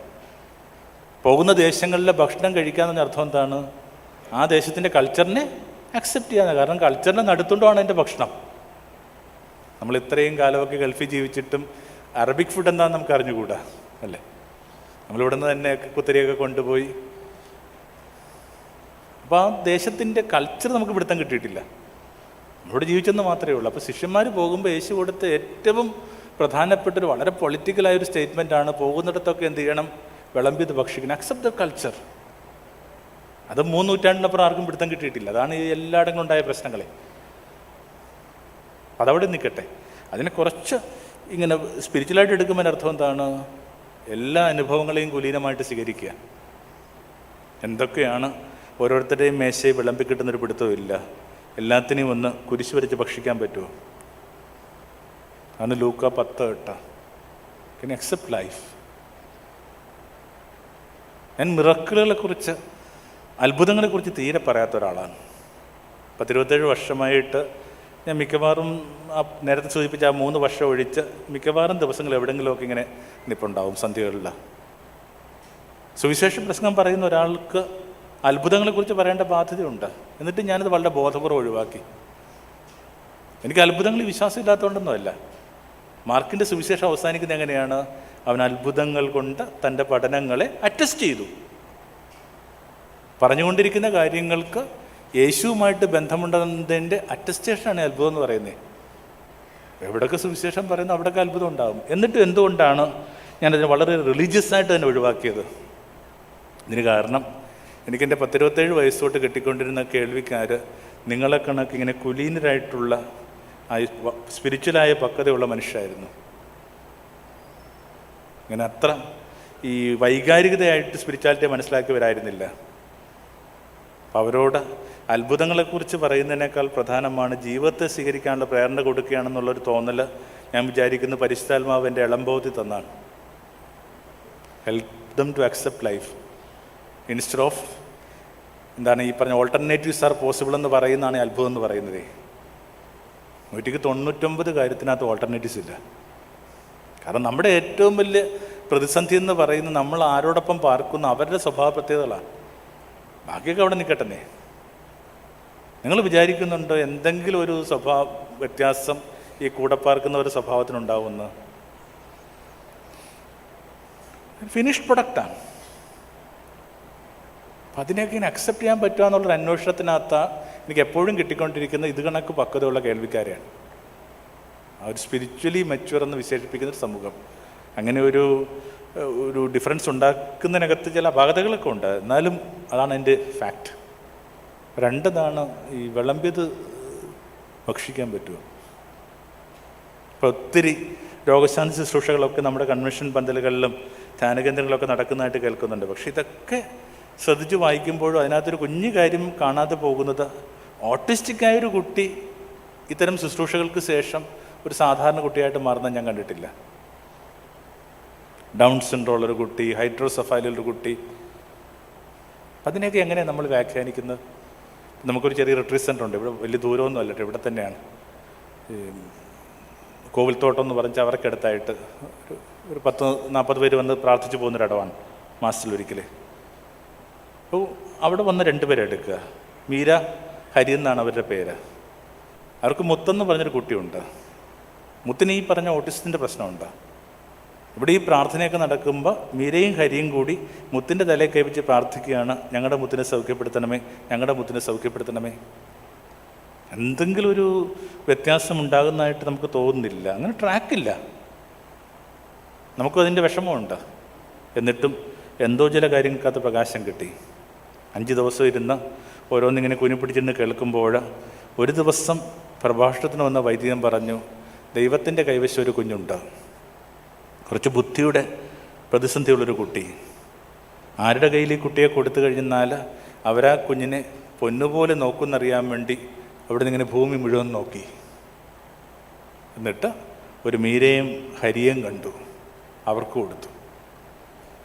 പോകുന്ന ദേശങ്ങളിലെ ഭക്ഷണം കഴിക്കാമെന്ന അർത്ഥം എന്താണ്? ആ ദേശത്തിൻ്റെ കൾച്ചറിനെ അക്സെപ്റ്റ് ചെയ്യാൻ. കാരണം കൾച്ചറിനെ നടുത്തുകൊണ്ടാണ് എൻ്റെ ഭക്ഷണം. നമ്മൾ ഇത്രയും കാലമൊക്കെ ഗൾഫിൽ ജീവിച്ചിട്ടും അറബിക് ഫുഡ് എന്താണെന്ന് നമുക്ക് അറിഞ്ഞുകൂടാ അല്ലേ? നമ്മളിവിടെ നിന്ന് തന്നെ കുത്തരിയൊക്കെ കൊണ്ടുപോയി. അപ്പോൾ ആ ദേശത്തിൻ്റെ കൾച്ചർ നമുക്ക് പിടുത്തം കിട്ടിയിട്ടില്ല. നമ്മളിവിടെ ജീവിച്ചെന്ന് മാത്രമേ ഉള്ളൂ. അപ്പോൾ ശിഷ്യന്മാർ പോകുമ്പോൾ യേശു കൊടുത്ത ഏറ്റവും പ്രധാനപ്പെട്ടൊരു വളരെ പൊളിറ്റിക്കലായൊരു സ്റ്റേറ്റ്മെൻറ്റാണ്, പോകുന്നിടത്തൊക്കെ എന്ത് ചെയ്യണം? വിളമ്പിയത് ഭക്ഷിക്കണം. Accept the culture. അത് 3 നൂറ്റാണ്ടിനപ്പുറം ആർക്കും പിടുത്തം കിട്ടിയിട്ടില്ല. അതാണ് ഈ എല്ലായിടങ്ങളും ഉണ്ടായ പ്രശ്നങ്ങളെ. അതവിടെ നിൽക്കട്ടെ. അതിനെ കുറച്ച് ഇങ്ങനെ സ്പിരിച്വലായിട്ട് എടുക്കുമ്പോൾ അർത്ഥം എന്താണ്? എല്ലാ അനുഭവങ്ങളെയും കുലീനമായിട്ട് സ്വീകരിക്കുക. എന്തൊക്കെയാണ് ഓരോരുത്തരുടെയും മേശയെ വിളമ്പി കിട്ടുന്നൊരു പിടുത്തമില്ല. എല്ലാത്തിനെയും ഒന്ന് കുരിശ് വരച്ച് ഭക്ഷിക്കാൻ പറ്റുമോ? അന്ന് ലൂക്കാ 10:8. Can accept life? ഞാൻ മിറക്കിളുകളെക്കുറിച്ച്, അത്ഭുതങ്ങളെക്കുറിച്ച് തീരെ പറയാത്ത ഒരാളാണ്. 10-27 വർഷമായിട്ട് ഞാൻ മിക്കവാറും നേരത്തെ സൂചിപ്പിച്ച ആ 3 വർഷം ഒഴിച്ച് മിക്കവാറും ദിവസങ്ങൾ എവിടെയെങ്കിലുമൊക്കെ ഇങ്ങനെ നിൽപ്പുണ്ടാവും സന്ധ്യകളിൽ. സുവിശേഷ പ്രസംഗം പറയുന്ന ഒരാൾക്ക് അത്ഭുതങ്ങളെക്കുറിച്ച് പറയേണ്ട ബാധ്യതയുണ്ട്. എന്നിട്ട് ഞാനത് വളരെ ബോധപൂർവ്വം ഒഴിവാക്കി. എനിക്ക് അത്ഭുതങ്ങളിൽ വിശ്വാസമില്ലാത്തതുകൊണ്ടൊന്നുമല്ല. മാർക്കിൻ്റെ സുവിശേഷം അവസാനിക്കുന്നത് എങ്ങനെയാണ്? അവൻ അത്ഭുതങ്ങൾ കൊണ്ട് തൻ്റെ പഠനങ്ങളെ അറ്റസ്റ്റ് ചെയ്തു. പറഞ്ഞുകൊണ്ടിരിക്കുന്ന കാര്യങ്ങൾക്ക് യേശുവുമായിട്ട് ബന്ധമുണ്ടെന്നതിൻ്റെ അറ്റസ്റ്റേഷനാണ് അത്ഭുതം എന്ന് പറയുന്നത്. എവിടെയൊക്കെ സുവിശേഷം പറയുന്നു അവിടെയൊക്കെ അത്ഭുതം ഉണ്ടാകും. എന്നിട്ട് എന്തുകൊണ്ടാണ് ഞാനതിനെ വളരെ റിലീജിയസ് ആയിട്ട് തന്നെ ഒഴിവാക്കിയത്? ഇതിന് കാരണം എനിക്കെൻ്റെ 10-27 വയസ്സോട്ട് കിട്ടിക്കൊണ്ടിരുന്ന കേൾവിക്കാർ നിങ്ങളെ കണക്ക് ഇങ്ങനെ കുലീനരായിട്ടുള്ള സ്പിരിച്വലായ പക്വതയുള്ള മനുഷ്യരായിരുന്നു. ഇങ്ങനെ അത്ര ഈ വൈകാരികതയായിട്ട് സ്പിരിച്വാലിറ്റിയെ മനസ്സിലാക്കിയവരായിരുന്നില്ല. അപ്പം അവരോട് അത്ഭുതങ്ങളെക്കുറിച്ച് പറയുന്നതിനേക്കാൾ പ്രധാനമാണ് ജീവിതത്തെ സ്വീകരിക്കാനുള്ള പ്രേരണ കൊടുക്കുകയാണെന്നുള്ളൊരു തോന്നൽ ഞാൻ വിചാരിക്കുന്ന പരിശുദ്ധാത്മാവ് എൻ്റെ ഇളംബോധി തന്നാണ്. Help them to accept life instead of എന്താണ് ഈ പറഞ്ഞ ഓൾട്ടർനേറ്റീവ്സ് ആർ പോസിബിൾ എന്ന് പറയുന്നതാണ് അത്ഭുതം എന്ന് പറയുന്നത്. 99 കാര്യത്തിനകത്ത് ഓൾട്ടർനേറ്റീവ്സ് ഇല്ല. കാരണം നമ്മുടെ ഏറ്റവും വലിയ പ്രതിസന്ധി എന്ന് പറയുന്നത് നമ്മൾ ആരോടൊപ്പം പാർക്കുന്ന അവരുടെ സ്വഭാവ പ്രത്യേകതകളാണ്. ബാക്കിയൊക്കെ അവിടെ നിൽക്കട്ടെ. നിങ്ങൾ വിചാരിക്കുന്നുണ്ടോ എന്തെങ്കിലും ഒരു സ്വഭാവ വ്യത്യാസം ഈ കൂടെ പാർക്കുന്ന ഒരു സ്വഭാവത്തിനുണ്ടാവുമെന്ന്? ഫിനിഷ്ഡ് പ്രൊഡക്റ്റാണ്. അപ്പം അതിനെയൊക്കെ ഇങ്ങനെ അക്സെപ്റ്റ് ചെയ്യാൻ പറ്റുക എന്നുള്ളൊരു അന്വേഷണത്തിനകത്ത് എനിക്ക് എപ്പോഴും കിട്ടിക്കൊണ്ടിരിക്കുന്ന ഇത് കണക്ക് പക്വതയുള്ള കേൾവിക്കാരെയാണ്. ആ ഒരു സ്പിരിച്വലി മെച്യൂർ എന്ന് വിശേഷിപ്പിക്കുന്ന ഒരു സമൂഹം. അങ്ങനെ ഒരു ഡിഫറൻസ് ഉണ്ടാക്കുന്നതിനകത്ത് ചില അപാകതകളൊക്കെ ഉണ്ട്. എന്നാലും അതാണ് എൻ്റെ ഫാക്റ്റ്. 2 ഈ വിളമ്പിയത് ഭക്ഷിക്കാൻ പറ്റുമോ? ഇപ്പോൾ ഒത്തിരി രോഗശാന്തി ശുശ്രൂഷകളൊക്കെ നമ്മുടെ കൺവെൻഷൻ പന്തലുകളിലും ധ്യാനകേന്ദ്രങ്ങളിലൊക്കെ നടക്കുന്നതായിട്ട് കേൾക്കുന്നുണ്ട്. പക്ഷെ ഇതൊക്കെ ശ്രദ്ധിച്ച് വായിക്കുമ്പോഴും അതിനകത്തൊരു കുഞ്ഞു കാര്യം കാണാതെ പോകുന്നത്, ഓട്ടിസ്റ്റിക്കായൊരു കുട്ടി ഇത്തരം ശുശ്രൂഷകൾക്ക് ശേഷം ഒരു സാധാരണ കുട്ടിയായിട്ട് മാറുന്നത് ഞാൻ കണ്ടിട്ടില്ല. ഡൗൺ സിൻഡ്രോം ഉള്ളൊരു കുട്ടി, ഹൈഡ്രോസെഫാലിയുള്ളൊരു കുട്ടി, അതിനെയൊക്കെ എങ്ങനെയാണ് നമ്മൾ വ്യാഖ്യാനിക്കുന്നത്? നമുക്കൊരു ചെറിയ റിട്രീറ്റ് സെൻ്റർ ഉണ്ട്, ഇവിടെ വലിയ ദൂരമൊന്നും അല്ലട്ടോ, ഇവിടെ തന്നെയാണ്, കോവിൽത്തോട്ടം എന്ന് പറഞ്ഞാൽ അവർക്കടുത്തായിട്ട് ഒരു 10-40 പേര് വന്ന് പ്രാർത്ഥിച്ചു പോകുന്നൊരിടമാണ് മാസത്തിലൊരിക്കൽ. അപ്പോൾ അവിടെ വന്ന് 2 പേരെ എടുക്കുക. മീര, ഹരി എന്നാണ് അവരുടെ പേര്. അവർക്ക് മുത്തെന്ന് പറഞ്ഞൊരു കുട്ടിയുണ്ട്. മുത്തിന് ഈ പറഞ്ഞ ഓട്ടിസത്തിൻ്റെ പ്രശ്നമുണ്ട്. ഇവിടെ ഈ പ്രാർത്ഥനയൊക്കെ നടക്കുമ്പോൾ മീരയും ഹരിയും കൂടി മുത്തിൻ്റെ തലയിൽ കൈവച്ച് പ്രാർത്ഥിക്കുകയാണ്, ഞങ്ങളുടെ മുത്തിനെ സൗഖ്യപ്പെടുത്തണമേ, ഞങ്ങളുടെ മുത്തിനെ സൗഖ്യപ്പെടുത്തണമേ. എന്തെങ്കിലും ഒരു വ്യത്യാസം ഉണ്ടാകുന്നതായിട്ട് നമുക്ക് തോന്നുന്നില്ല. അങ്ങനെ ട്രാക്കില്ല. നമുക്കും അതിൻ്റെ വിഷമമുണ്ട്. എന്നിട്ടും എന്തോ ചില കാര്യങ്ങൾക്കകത്ത് പ്രകാശം കിട്ടി. 5 ദിവസം ഇരുന്ന് ഓരോന്നിങ്ങനെ കുനിപ്പിടിച്ചിരുന്ന് കേൾക്കുമ്പോൾ ഒരു ദിവസം പ്രഭാഷണത്തിന് വന്ന വൈദികൻ പറഞ്ഞു, ദൈവത്തിൻ്റെ കൈവശം ഒരു കുഞ്ഞുണ്ട്, കുറച്ച് ബുദ്ധിയുടെ പ്രതിസന്ധിയുള്ളൊരു കുട്ടി. ആരുടെ കയ്യിൽ ഈ കുട്ടിയെ കൊടുത്തു കഴിഞ്ഞാൽ അവരാ കുഞ്ഞിനെ പൊന്നുപോലെ നോക്കുമെന്നറിയാൻ വേണ്ടി അവിടെ നിന്ന് ഇങ്ങനെ ഭൂമി മുഴുവൻ നോക്കി. എന്നിട്ട് ഒരു മീരയും ഹരിയും കണ്ടു, അവർക്ക് കൊടുത്തു.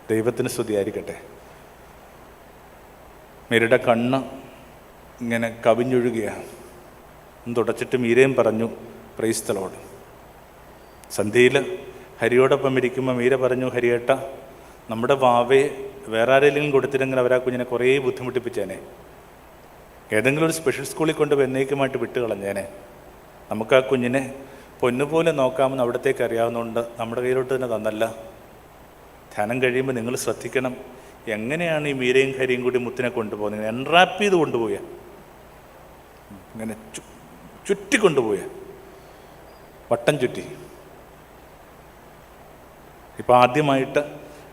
ദൈവത്തിന് സ്തുതിയായിരിക്കട്ടെ. മീരയുടെ കണ്ണ് ഇങ്ങനെ കവിഞ്ഞൊഴുകയാണ്. തുടച്ചിട്ട് മീരയും പറഞ്ഞു, പ്രൈസ് ദി ലോർഡ്. സന്ധ്യയിൽ ഹരിയോടൊപ്പം ഇരിക്കുമ്പോൾ മീര പറഞ്ഞു, ഹരിയേട്ട, നമ്മുടെ വാവയെ വേറെ ആരെങ്കിലും കൊടുത്തില്ലെങ്കിൽ അവരാ കുഞ്ഞിനെ കുറേ ബുദ്ധിമുട്ടിപ്പിച്ചേനെ, ഏതെങ്കിലും ഒരു സ്പെഷ്യൽ സ്കൂളിൽ കൊണ്ട് എന്നേക്കുമായിട്ട് വിട്ട് കളഞ്ഞേനെ. നമുക്ക് ആ കുഞ്ഞിനെ പൊന്നുപോലെ നോക്കാമെന്ന് അവിടത്തേക്ക് അറിയാവുന്നതുകൊണ്ട് നമ്മുടെ കയ്യിലോട്ട് തന്നെ തന്നല്ല. ധ്യാനം കഴിയുമ്പോൾ നിങ്ങൾ ശ്രദ്ധിക്കണം, എങ്ങനെയാണ് ഈ മീരയും ഹരിയും കൂടി മുത്തിനെ കൊണ്ടുപോകുന്നത്? ഇങ്ങനെ എൻറാപ്പ് ചെയ്ത് കൊണ്ടുപോയ, ഇങ്ങനെ ചുറ്റിക്കൊണ്ടുപോയ, വട്ടം ചുറ്റി. ഇപ്പം ആദ്യമായിട്ട്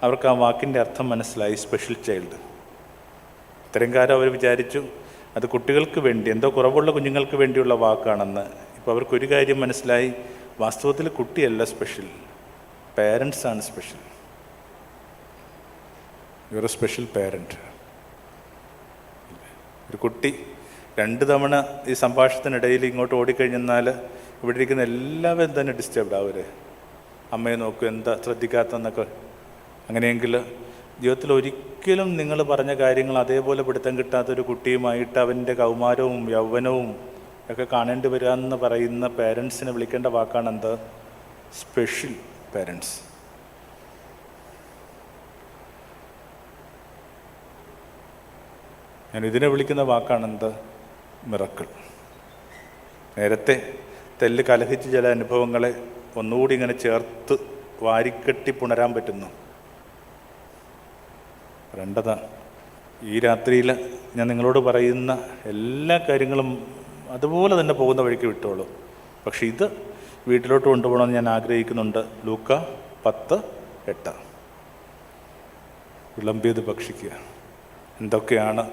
അവർക്ക് ആ വാക്കിൻ്റെ അർത്ഥം മനസ്സിലായി, സ്പെഷ്യൽ ചൈൽഡ്. ഇത്രയും കാലം അവർ വിചാരിച്ചു അത് കുട്ടികൾക്ക് വേണ്ടി, എന്തോ കുറവുള്ള കുഞ്ഞുങ്ങൾക്ക് വേണ്ടിയുള്ള വാക്കാണെന്ന്. ഇപ്പോൾ അവർക്കൊരു കാര്യം മനസ്സിലായി, വാസ്തവത്തിൽ കുട്ടിയല്ല സ്പെഷ്യൽ, പേരൻസാണ് special. You are a special parent. ഒരു കുട്ടി 2 തവണ ഈ സംഭാഷണത്തിനിടയിൽ ഇങ്ങോട്ട് ഓടിക്കഴിഞ്ഞാൽ ഇവിടെ ഇരിക്കുന്ന എല്ലാവരും തന്നെ ഡിസ്റ്റർബ്ഡ് ആവരെ, അമ്മയെ നോക്കൂ, എന്താ ശ്രദ്ധിക്കാത്തെന്നൊക്കെ. അങ്ങനെയെങ്കിൽ ജീവിതത്തിൽ ഒരിക്കലും നിങ്ങൾ പറഞ്ഞ കാര്യങ്ങൾ അതേപോലെ പിടുത്തം കിട്ടാത്തൊരു കുട്ടിയുമായിട്ട് അവൻ്റെ കൗമാരവും യൗവനവും ഒക്കെ കാണേണ്ടി വരിക എന്ന് പറയുന്ന പേരൻസിനെ വിളിക്കേണ്ട വാക്കാണ് എന്ത്? Special parents. ഞാൻ ഇതിനെ വിളിക്കുന്ന വാക്കാണെന്ത്? മിറക്കിൾ. നേരത്തെ തെല്ല് കലഹിച്ച ചില അനുഭവങ്ങളെ ഒന്നുകൂടി ഇങ്ങനെ ചേർത്ത് വാരിക്കെട്ടി പുണരാൻ പറ്റുന്നു. രണ്ടതാ, ഈ രാത്രിയിൽ ഞാൻ നിങ്ങളോട് പറയുന്ന എല്ലാ കാര്യങ്ങളും അതുപോലെ തന്നെ പോകുന്ന വഴിക്ക് വിട്ടോളൂ. പക്ഷെ ഇത് വീട്ടിലോട്ട് കൊണ്ടുപോകണമെന്ന് ഞാൻ ആഗ്രഹിക്കുന്നുണ്ട്. ലൂക്ക 10:8. വിളമ്പിയത് ഭക്ഷിക്കുക. എന്തൊക്കെയാണ്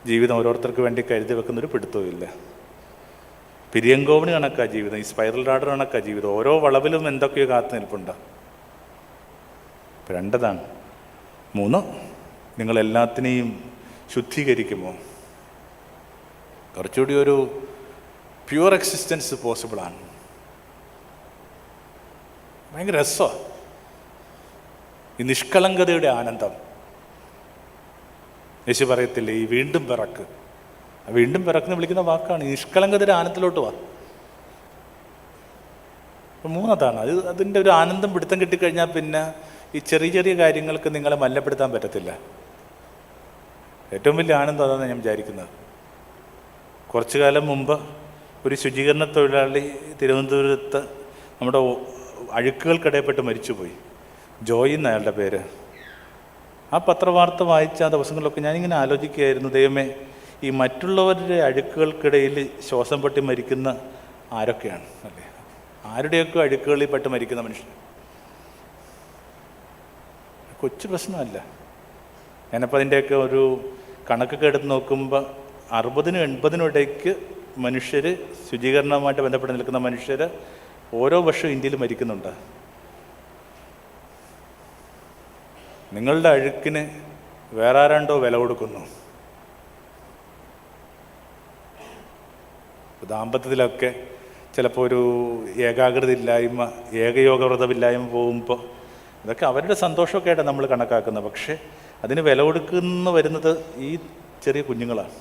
ജീവിതം ഓരോരുത്തർക്ക് വേണ്ടി കരുതി വെക്കുന്നൊരു പിടുത്തവുമില്ല. പിരിയങ്കോവിന് കണക്കാ ജീവിതം, ഈ സ്പൈറൽ ലാഡർ കണക്കാ ജീവിതം. ഓരോ വളവിലും എന്തൊക്കെയോ കാത്തു നിൽപ്പുണ്ട്. 2 3, നിങ്ങളെല്ലാത്തിനെയും ശുദ്ധീകരിക്കുമോ? കുറച്ചുകൂടി ഒരു പ്യുവർ എക്സിസ്റ്റൻസ് പോസിബിളാണ്. ഭയങ്കര രസമാണ് ഈ നിഷ്കളങ്കതയുടെ ആനന്ദം. യേശു പറയത്തില്ലേ, ഈ വീണ്ടും പിറക്ക്. വീണ്ടും പിറക്കെന്ന് വിളിക്കുന്ന വാക്കാണ്. ഈ നിഷ്കളങ്കതയുടെ ആനന്ദത്തിലോട്ട് വാ. 3 അതിൻ്റെ ഒരു ആനന്ദം പിടുത്തം കിട്ടിക്കഴിഞ്ഞാൽ പിന്നെ ഈ ചെറിയ ചെറിയ കാര്യങ്ങൾക്ക് നിങ്ങളെ മല്ലപ്പെടുത്താൻ പറ്റത്തില്ല. ഏറ്റവും വലിയ ആനന്ദം അതാണ് ഞാൻ വിചാരിക്കുന്നത്. കുറച്ചു കാലം മുമ്പ് ഒരു ശുചീകരണ തൊഴിലാളി തിരുവനന്തപുരത്ത് നമ്മുടെ അഴുക്കുകൾക്കിടയിൽപ്പെട്ട് മരിച്ചുപോയി. ജോയി എന്ന അയാളുടെ പേര്. ആ പത്രവാർത്ത വായിച്ച ആ ദിവസങ്ങളിലൊക്കെ ഞാനിങ്ങനെ ആലോചിക്കുകയായിരുന്നു, ദൈവമേ, ഈ മറ്റുള്ളവരുടെ അഴുക്കുകൾക്കിടയിൽ ശ്വാസം പൊട്ടി മരിക്കുന്ന ആരൊക്കെയാണ് അല്ലേ? ആരുടെയൊക്കെ അഴുക്കുകളിൽ പെട്ട് മരിക്കുന്ന മനുഷ്യൻ. കൊച്ചു പ്രശ്നമല്ല. ഞാനപ്പോൾ അതിൻ്റെയൊക്കെ ഒരു കണക്കൊക്കെ എടുത്ത് നോക്കുമ്പോൾ 60-നും 80-നും ഇടയ്ക്ക് മനുഷ്യർ, ശുചീകരണവുമായിട്ട് ബന്ധപ്പെട്ട് നിൽക്കുന്ന മനുഷ്യർ ഓരോ വർഷവും ഇന്ത്യയിൽ മരിക്കുന്നുണ്ട്. നിങ്ങളുടെ അഴുക്കിന് വേറെ ആരാണ്ടോ വില കൊടുക്കുന്നു. ദാമ്പത്യത്തിലൊക്കെ ചിലപ്പോൾ ഒരു ഏകാഗ്രത ഇല്ലായ്മ, ഏകയോഗവ്രതമില്ലായ്മ പോകുമ്പോൾ ഇതൊക്കെ അവരുടെ സന്തോഷമൊക്കെ ആയിട്ടാണ് നമ്മൾ കണക്കാക്കുന്നത്. പക്ഷേ അതിന് വില കൊടുക്കുന്ന വരുന്നത് ഈ ചെറിയ കുഞ്ഞുങ്ങളാണ്.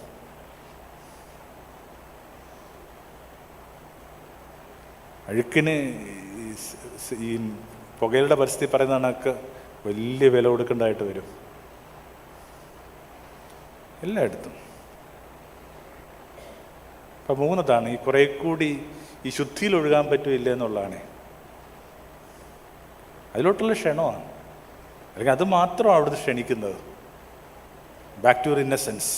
അഴുക്കിന് ഈ പുകയുടെ പരിസ്ഥിതി പറയുന്ന കണക്ക് വലിയ വില കൊടുക്കേണ്ടതായിട്ട് വരും എല്ലായിടത്തും. അപ്പം മൂന്നതാണ് ഈ കുറേ കൂടി ഈ ശുദ്ധിയിൽ ഒഴുകാൻ പറ്റില്ല എന്നുള്ളതാണ്. അതിലോട്ടുള്ള ക്ഷണമാണ്, അല്ലെങ്കിൽ അത് മാത്രമാണ് അവിടുന്ന് ക്ഷണിക്കുന്നത്. Back to your innocence.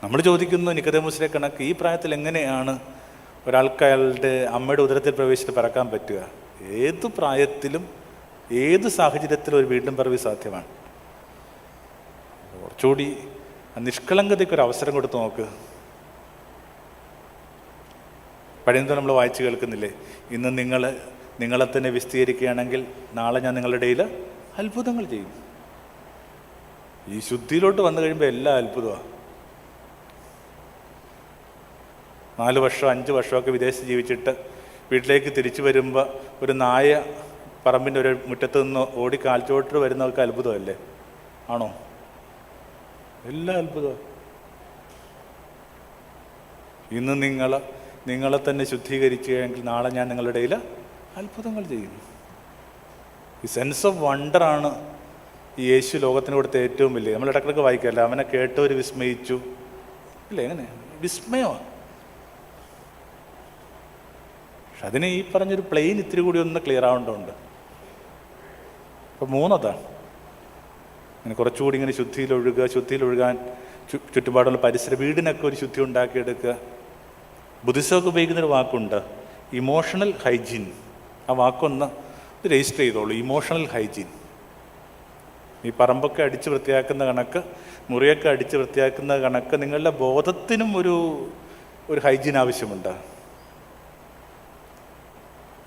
നമ്മൾ ചോദിക്കുന്നു നിക്കോദേമോസിനെ കണക്ക് ഈ പ്രായത്തിൽ എങ്ങനെയാണ് ഒരാൾക്ക് അയാളുടെ അമ്മയുടെ ഉദരത്തിൽ പ്രവേശിച്ച് പറക്കാൻ പറ്റുക? ഏത് പ്രായത്തിലും ഏത് സാഹചര്യത്തിലും ഒരു വീണ്ടും പിറവി സാധ്യമാണ്. കുറച്ചുകൂടി നിഷ്കളങ്കതയ്ക്കൊരു അവസരം കൊടുത്ത് നോക്ക്. പഴയതോ നമ്മൾ വായിച്ച് കേൾക്കുന്നില്ലേ, ഇന്ന് നിങ്ങളെ തന്നെ വിസ്തീകരിക്കുകയാണെങ്കിൽ നാളെ ഞാൻ നിങ്ങളുടെ ഇടയിൽ അത്ഭുതങ്ങൾ ചെയ്യും. ഈ ശുദ്ധിയിലോട്ട് വന്നു കഴിയുമ്പോൾ എല്ലാ അത്ഭുതമാണ്. 4 വർഷം 5 വർഷമൊക്കെ വിദേശത്ത് ജീവിച്ചിട്ട് വീട്ടിലേക്ക് തിരിച്ചു വരുമ്പോൾ ഒരു നായ പറമ്പിൻ്റെ ഒരു മുറ്റത്ത് നിന്ന് ഓടി കാൽച്ചോട്ട് വരുന്നവർക്ക് അത്ഭുതമല്ലേ? ആണോ? എല്ലാ അത്ഭുതമാണ്. ഇന്ന് നിങ്ങളെ തന്നെ ശുദ്ധീകരിക്കുകയെങ്കിൽ നാളെ ഞാൻ നിങ്ങളുടെ ഇടയിൽ അത്ഭുതങ്ങൾ ചെയ്യും. ഈ സെൻസ് ഓഫ് വണ്ടറാണ് ഈ യേശു ലോകത്തിന് കൊടുത്ത ഏറ്റവും വലിയ. നമ്മൾ ഇടക്കിടക്ക് വായിക്കല്ല, അവനെ കേട്ടവർ വിസ്മയിച്ചു ഇല്ലേ? എങ്ങനെ വിസ്മയമാണ്. പക്ഷെ അതിന് ഈ പറഞ്ഞൊരു പ്ലെയിൻ ഇത്തിരി കൂടി ഒന്ന് ക്ലിയർ ആവേണ്ടതുണ്ട്. അപ്പം മൂന്നതാണ് ഇങ്ങനെ കുറച്ചുകൂടി ഇങ്ങനെ ശുദ്ധിയിൽ ഒഴുകാൻ ചുറ്റുപാടുള്ള പരിസരം, വീടിനൊക്കെ ഒരു ശുദ്ധി ഉണ്ടാക്കിയെടുക്കുക. ബുദ്ധിസമൊക്കെ ഉപയോഗിക്കുന്നൊരു വാക്കുണ്ട്, ഇമോഷണൽ ഹൈജീൻ. ആ വാക്കൊന്ന് രജിസ്റ്റർ ചെയ്തോളൂ, ഇമോഷണൽ ഹൈജീൻ. ഈ പറമ്പൊക്കെ അടിച്ച് വൃത്തിയാക്കുന്ന കണക്ക്, മുറിയൊക്കെ അടിച്ച് വൃത്തിയാക്കുന്ന കണക്ക് നിങ്ങളുടെ ബോധത്തിനും ഒരു ഹൈജീൻ ആവശ്യമുണ്ട്.